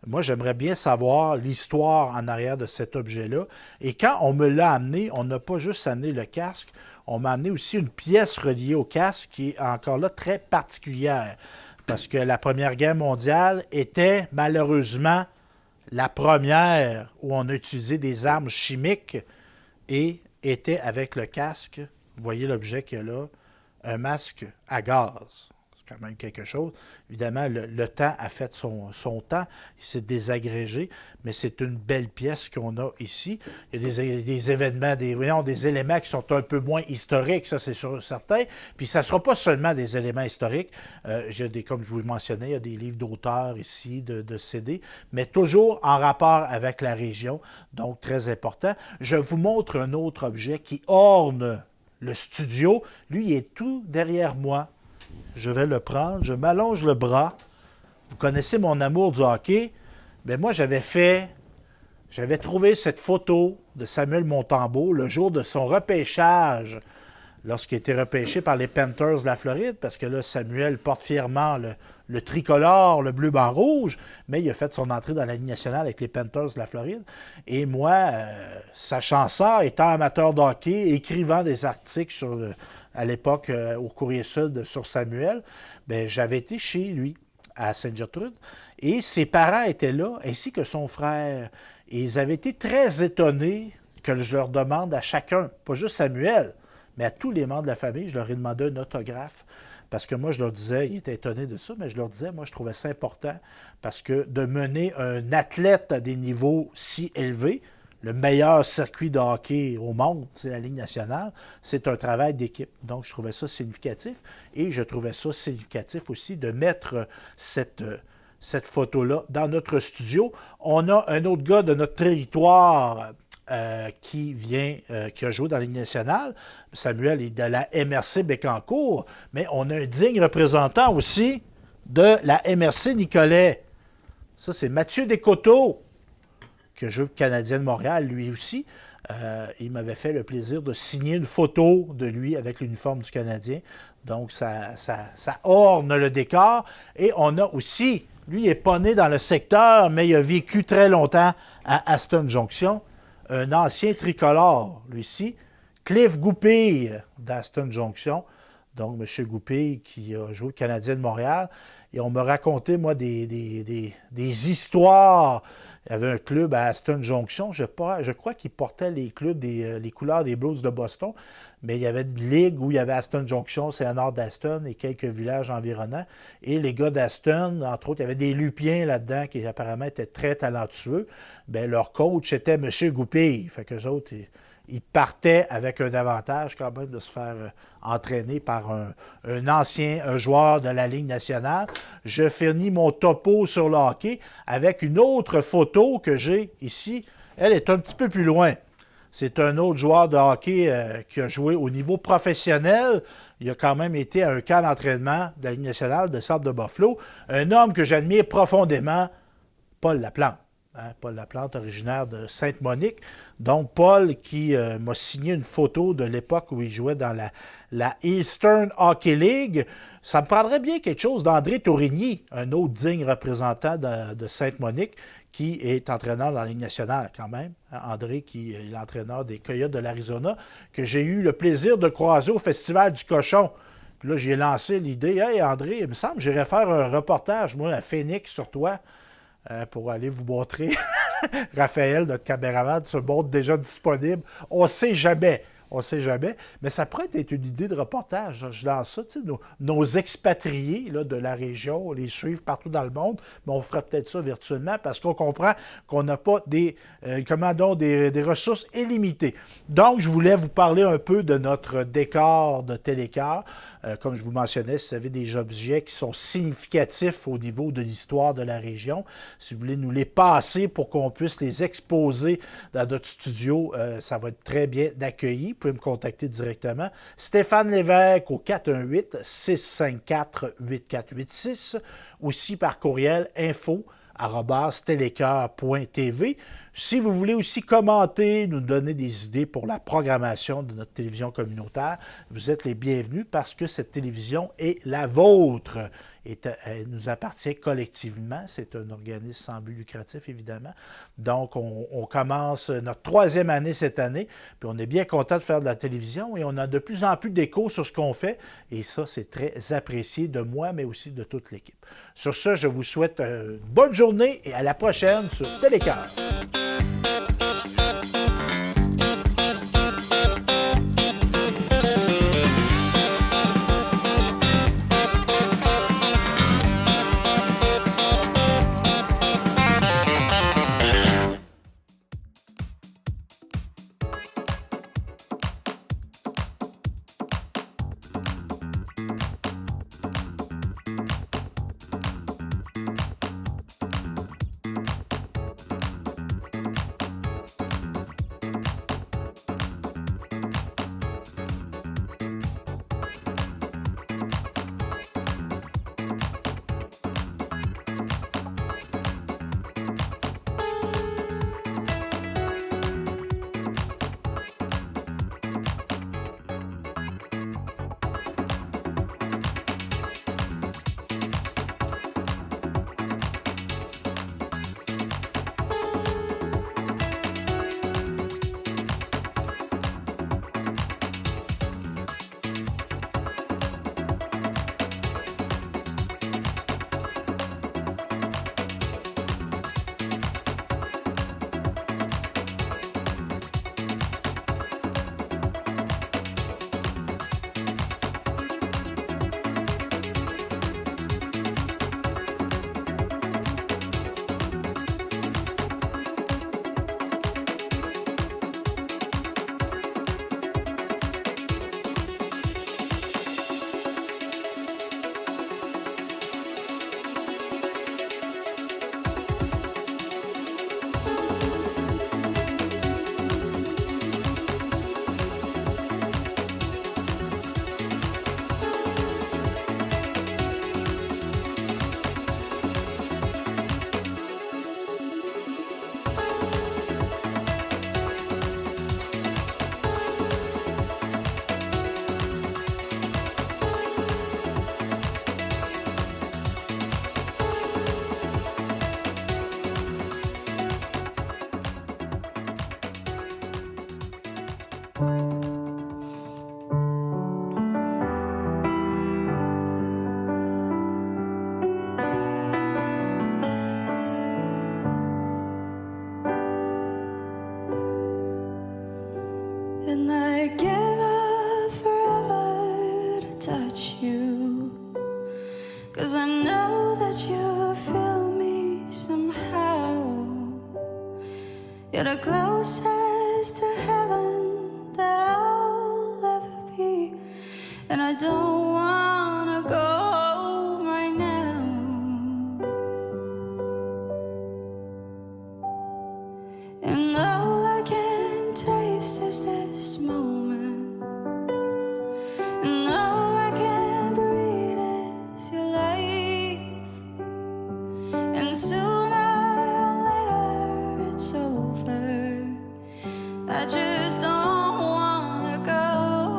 moi, j'aimerais bien savoir l'histoire en arrière de cet objet-là. Et quand on me l'a amené, on n'a pas juste amené le casque, on m'a amené aussi une pièce reliée au casque qui est encore là très particulière. Parce que la Première Guerre mondiale était malheureusement la première où on a utilisé des armes chimiques et était avec le casque. Vous voyez l'objet qu'il y a là, un masque à gaz. C'est quand même quelque chose. Évidemment, le temps a fait son temps. Il s'est désagrégé, mais c'est une belle pièce qu'on a ici. Il y a des événements, des éléments qui sont un peu moins historiques, ça c'est sûr certain. Puis ça ne sera pas seulement des éléments historiques. Comme je vous le mentionnais, il y a des livres d'auteurs ici, de CD, mais toujours en rapport avec la région, donc très important. Je vous montre un autre objet qui orne le studio. Lui, il est tout derrière moi. Je vais le prendre, je m'allonge le bras. Vous connaissez mon amour du hockey. Bien, moi, j'avais trouvé cette photo de Samuel Montembeault le jour de son repêchage, lorsqu'il a été repêché par les Panthers de la Floride, parce que là, Samuel porte fièrement le tricolore, le bleu-blanc-rouge, mais il a fait son entrée dans la Ligue nationale avec les Panthers de la Floride. Et moi, sachant ça, étant amateur de hockey, écrivant des articles à l'époque au Courrier Sud sur Samuel, bien, j'avais été chez lui à Sainte-Gertrude et ses parents étaient là, ainsi que son frère. Et ils avaient été très étonnés que je leur demande à chacun, pas juste Samuel, mais à tous les membres de la famille, je leur ai demandé un autographe. Parce que moi, je leur disais, ils étaient étonnés de ça, mais je leur disais, moi, je trouvais ça important parce que de mener un athlète à des niveaux si élevés, le meilleur circuit de hockey au monde, c'est la Ligue nationale, c'est un travail d'équipe. Donc, je trouvais ça significatif et je trouvais ça significatif aussi de mettre cette photo-là dans notre studio. On a un autre gars de notre territoire qui a joué dans la Ligue nationale. Samuel est de la MRC Bécancour, mais on a un digne représentant aussi de la MRC Nicolet. Ça, c'est Mathieu Descoteaux, qui joue le Canadien de Montréal, lui aussi. Il m'avait fait le plaisir de signer une photo de lui avec l'uniforme du Canadien. Donc, ça orne le décor. Et on a aussi, lui, il n'est pas né dans le secteur, mais il a vécu très longtemps à Aston Junction. Un ancien tricolore, lui aussi, Cliff Goupil d'Aston Junction. Donc, M. Goupil qui a joué au Canadien de Montréal. Et on me racontait, moi, des histoires. Il y avait un club à Aston Junction. Je crois qu'il portait les couleurs des Blues de Boston. Mais il y avait une ligue où il y avait Aston Junction, c'est à nord d'Aston et quelques villages environnants. Et les gars d'Aston, entre autres, il y avait des Lupiens là-dedans qui apparemment étaient très talentueux. Bien, leur coach était M. Goupil. Fait qu'eux autres, ils partaient avec un avantage quand même de se faire entraîner par un joueur de la Ligue nationale. Je finis mon topo sur le hockey avec une autre photo que j'ai ici. Elle est un petit peu plus loin. C'est un autre joueur de hockey qui a joué au niveau professionnel. Il a quand même été à un camp d'entraînement de la Ligue nationale de Sabre de Buffalo. Un homme que j'admire profondément, Paul Laplante. Paul Laplante, originaire de Sainte-Monique. Donc, Paul qui m'a signé une photo de l'époque où il jouait dans la Eastern Hockey League. Ça me prendrait bien quelque chose d'André Tourigny, un autre digne représentant de Sainte-Monique, qui est entraîneur dans la Ligue nationale quand même. André, qui est l'entraîneur des Coyotes de l'Arizona, que j'ai eu le plaisir de croiser au Festival du Cochon. Puis là, j'ai lancé l'idée, « Hey André, il me semble que j'irais faire un reportage, moi, à Phoenix sur toi. » pour aller vous montrer Raphaël, notre caméraman, se montre déjà disponible. On ne sait jamais. On ne sait jamais, mais ça pourrait être une idée de reportage. Je lance ça, tu sais, nos expatriés là, de la région, on les suivent partout dans le monde, mais on ferait peut-être ça virtuellement parce qu'on comprend qu'on n'a pas des ressources illimitées. Donc, je voulais vous parler un peu de notre décor de Télécœur. Comme je vous mentionnais, si vous avez des objets qui sont significatifs au niveau de l'histoire de la région, si vous voulez nous les passer pour qu'on puisse les exposer dans notre studio, ça va être très bien accueilli. Vous pouvez me contacter directement. Stéphane Lévesque au 418-654-8486, aussi par courriel info@telecoeur.tv. Si vous voulez aussi commenter, nous donner des idées pour la programmation de notre télévision communautaire, vous êtes les bienvenus parce que cette télévision est la vôtre. Elle nous appartient collectivement. C'est un organisme sans but lucratif, évidemment. Donc, on commence notre 3e année cette année, puis on est bien content de faire de la télévision et on a de plus en plus d'écho sur ce qu'on fait. Et ça, c'est très apprécié de moi, mais aussi de toute l'équipe. Sur ce, je vous souhaite une bonne journée et à la prochaine sur Télécœur. And I give up forever to touch you, 'cause I know that you feel me somehow. You're the closest to heaven that I'll ever be, and I don't wanna go right now. And all I can taste is this moment, and all I can breathe is your life. And sooner or later it's over. I just don't wanna go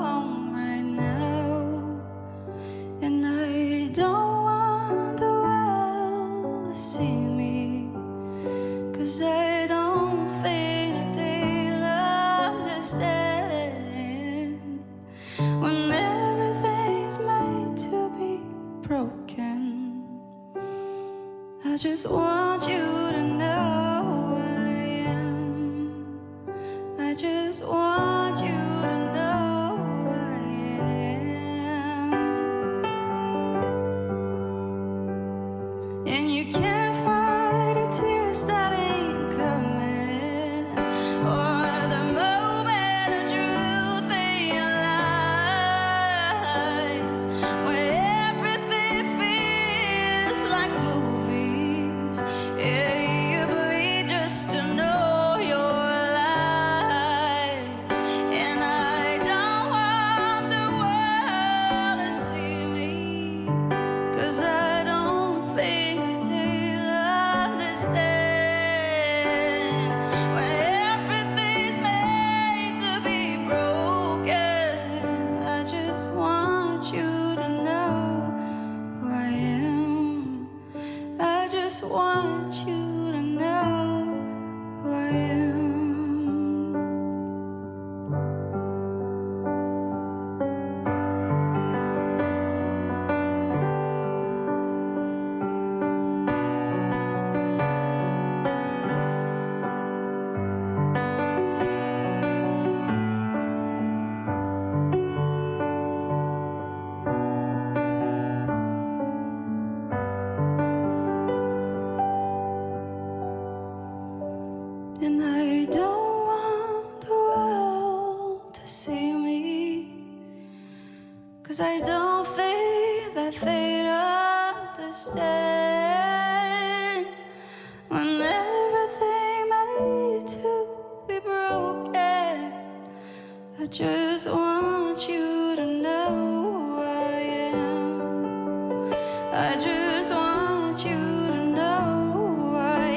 home right now. And I don't want the world to see me, 'cause I don't think that they'll understand when everything's made to be broken. I just want you to know I I just want you to know who I am. And you can't fight the tears that ain't coming, or the moment of truth in your lies, where everything feels like movies. Yeah, you bleed just to know you're alive. And I don't want the world to see me, 'cause I don't think that they'll understand. When everything's made to be broken, I just want you to know who I am. I just want you to know who I am. And I don't want the world to see me, 'cause I don't think that they'd understand. When everything made to be broken, I just want you to know who I am. I just want you to know who I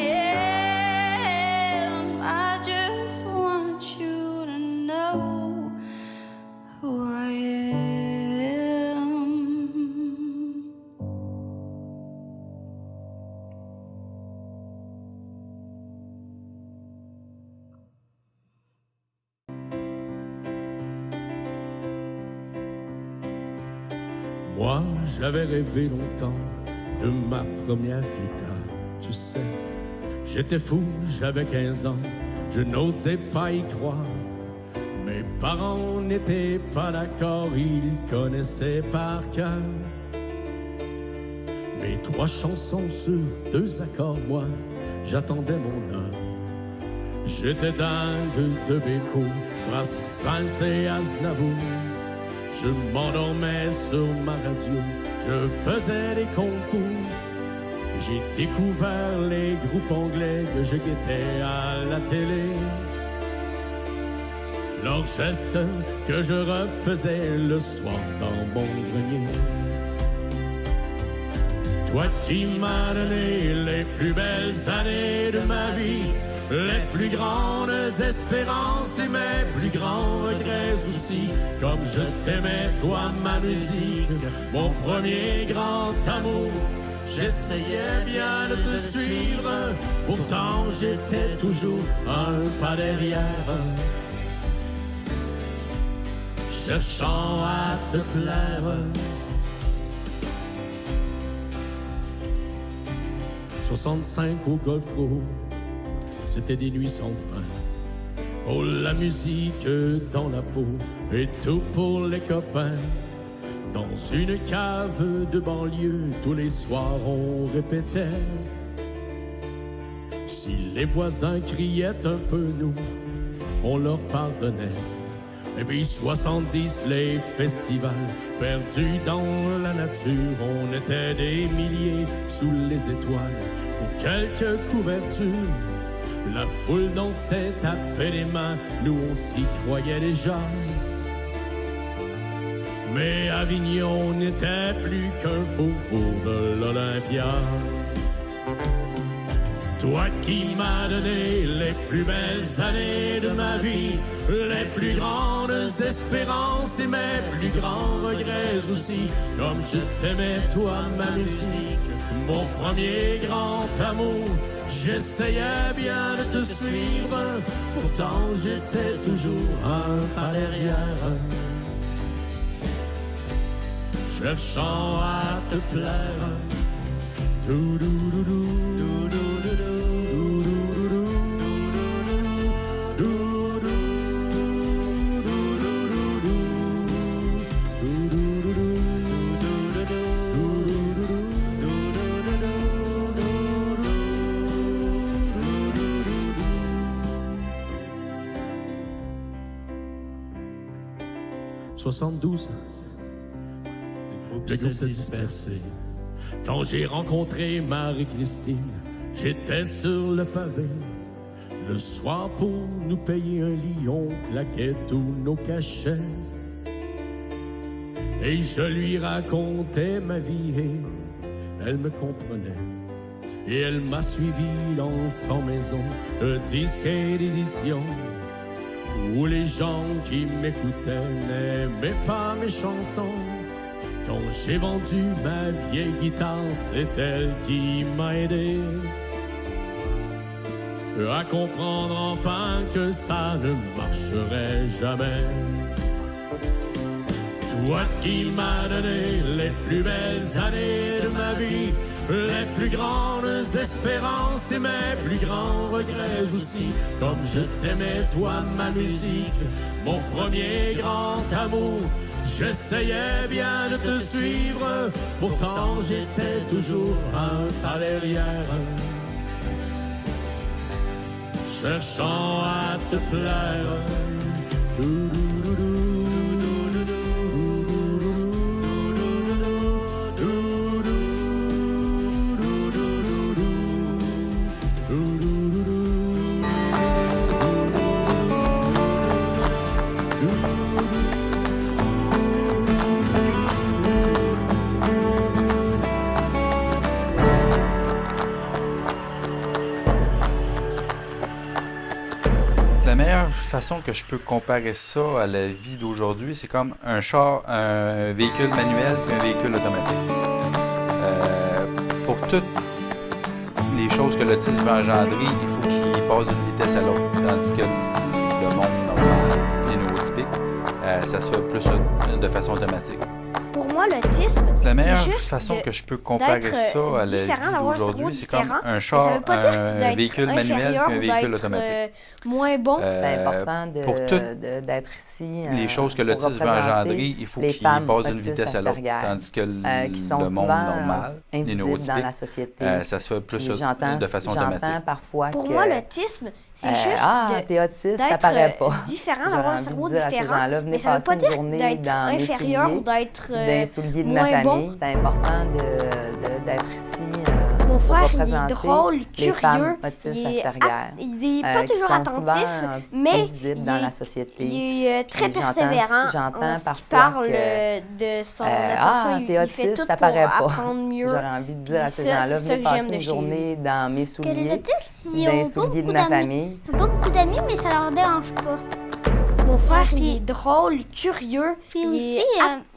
am. I just want you to know who I am. Moi, j'avais rêvé longtemps de ma première guitare, tu sais. J'étais fou, j'avais 15 ans, je n'osais pas y croire. Mes parents n'étaient pas d'accord, ils connaissaient par cœur mes 3 chansons sur 2 accords, moi, j'attendais mon heure. J'étais dingue de Béco, Brassens et Aznavour. Je m'endormais sur ma radio, je faisais des concours. J'ai découvert les groupes anglais que je guettais à la télé. Leurs gestes que je refaisais le soir dans mon grenier. Toi qui m'as donné les plus belles années de ma vie, les plus grandes espérances et mes plus grands regrets aussi. Comme je t'aimais, toi, ma musique, mon premier grand amour. J'essayais bien de te suivre, pourtant j'étais toujours un pas derrière, cherchant à te plaire. 65 au Golf Trop, c'était des nuits sans fin. Oh, la musique dans la peau et tout pour les copains. Dans une cave de banlieue, tous les soirs on répétait. Si les voisins criaient un peu, nous, on leur pardonnait. Et puis 70, les festivals, perdus dans la nature. On était des milliers sous les étoiles pour quelques couvertures. La foule dansait, tapait les mains, nous on s'y croyait déjà. Mais Avignon n'était plus qu'un faubourg de l'Olympia. Toi qui m'as donné les plus belles années de ma vie, les plus grandes espérances et mes plus grands regrets aussi. Comme je t'aimais, toi, ma musique, mon premier grand amour. J'essayais bien de te suivre, pourtant j'étais toujours un pas derrière, cherchant à te plaire. 72. Le groupe s'est dispersé. Quand j'ai rencontré Marie-Christine, j'étais sur le pavé. Le soir, pour nous payer un lit, on claquait tous nos cachets. Et je lui racontais ma vie et elle me comprenait. Et elle m'a suivi dans son maison de disques et d'édition, où les gens qui m'écoutaient n'aimaient pas mes chansons. Quand j'ai vendu ma vieille guitare, c'est elle qui m'a aidé à comprendre enfin que ça ne marcherait jamais. Toi qui m'as donné les plus belles années de ma vie, les plus grandes espérances et mes plus grands regrets aussi. Comme je t'aimais, toi, ma musique, mon premier grand amour. J'essayais bien de te suivre, pourtant j'étais toujours un pas derrière, cherchant à te plaire. La meilleure façon que je peux comparer ça à la vie d'aujourd'hui, c'est comme un véhicule manuel et un véhicule automatique. Pour toutes les choses que l'autisme va engendrer, il faut qu'il passe d'une vitesse à l'autre, tandis que le monde normal, les neurotypiques, ça se fait plus de façon automatique. Pour moi, l'autisme, la meilleure c'est juste façon que je peux comparer ça à la vie d'aujourd'hui, c'est comme un véhicule manuel et un véhicule automatique. Moins bon. C'est important pour toutes d'être ici. Les choses que l'autisme va engendrer, il faut qu'il passe d'une vitesse à l'autre, tandis que le monde normal, les neurotypiques, dans la société. Ça se fait plus de façon automatique. Parfois pour moi, l'autisme, c'est juste t'es autiste, ça paraît pas. Différent, d'avoir un cerveau différent. Mais ça veut pas dire d'être inférieur ou d'être des souliers de ma famille. C'est important d'être ici. Mon frère, il est drôle, les curieux, il est pas toujours attentif, mais dans la société. Il est très persévérant. J'entends parfois parle de son affection. T'es autiste, il fait tout ça paraît pour pas. apprendre mieux. J'aurais envie de dire à ces gens-là, venez passer une journée dans mes souliers, que les autistes, des souliers de ma famille. Ils n'ont pas beaucoup d'amis, mais ça leur dérange pas. Mon frère, il est drôle, curieux. Puis aussi,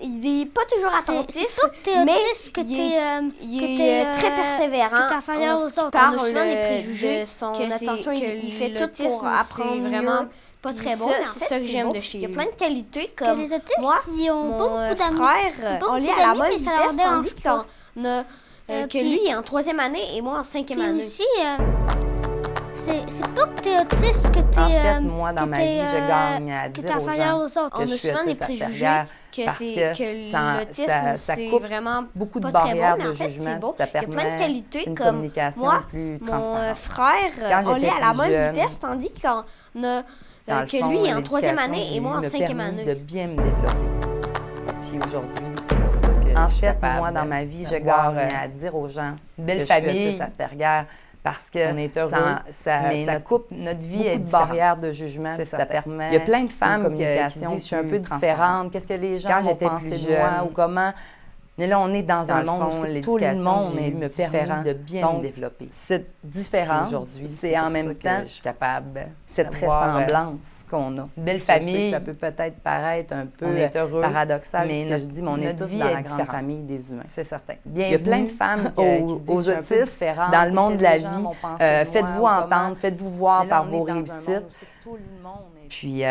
il est pas toujours attentif. C'est pas que t'es autiste, que t'es très persévérant. Que t'es inférieur aux autres. Parle On a souvent des préjugés de son attention. Il fait tout pour apprendre vraiment pas très bon. C'est ça que j'aime de chez lui. Il y a plein de qualités que comme les autistes, moi, ils ont pas beaucoup d'amis. Mon frère, on lit à la même vitesse, tandis qu'on a que lui est en 3e année et moi en 5e année. Puis aussi, c'est pas que t'es autiste, que t'es... En fait, moi, dans ma vie, je gagne à dire aux gens que je suis autiste Asperger, parce que ça coupe vraiment beaucoup de barrières de Il jugement. y a plein de qualités une comme communication moi, plus mon transparente. frère, on lit à la même vitesse, tandis qu'on a que lui est en 3e année et moi en 5e année. De bien me développer. Puis aujourd'hui, c'est pour ça que en fait, moi, dans ma vie, je gagne à dire aux gens que je suis autiste Asperger, parce que ça coupe notre vie beaucoup de barrières de jugement. Ça permet. Il y a plein de femmes qui disent je suis un peu différente. Qu'est-ce que les gens vont penser de moi ou comment. Mais là, on est dans un monde où tout le monde me permet de bien me développer. Cette différence, aujourd'hui, c'est en même temps je suis capable cette ressemblance qu'on a. Belle famille. Ça peut peut-être paraître un peu paradoxal, mais ce que je dis, mais on est tous dans la grande famille des humains. C'est certain. Il y a plein de femmes aux autistes dans le monde de la vie. Faites-vous entendre, faites-vous voir par vos réussites. Puis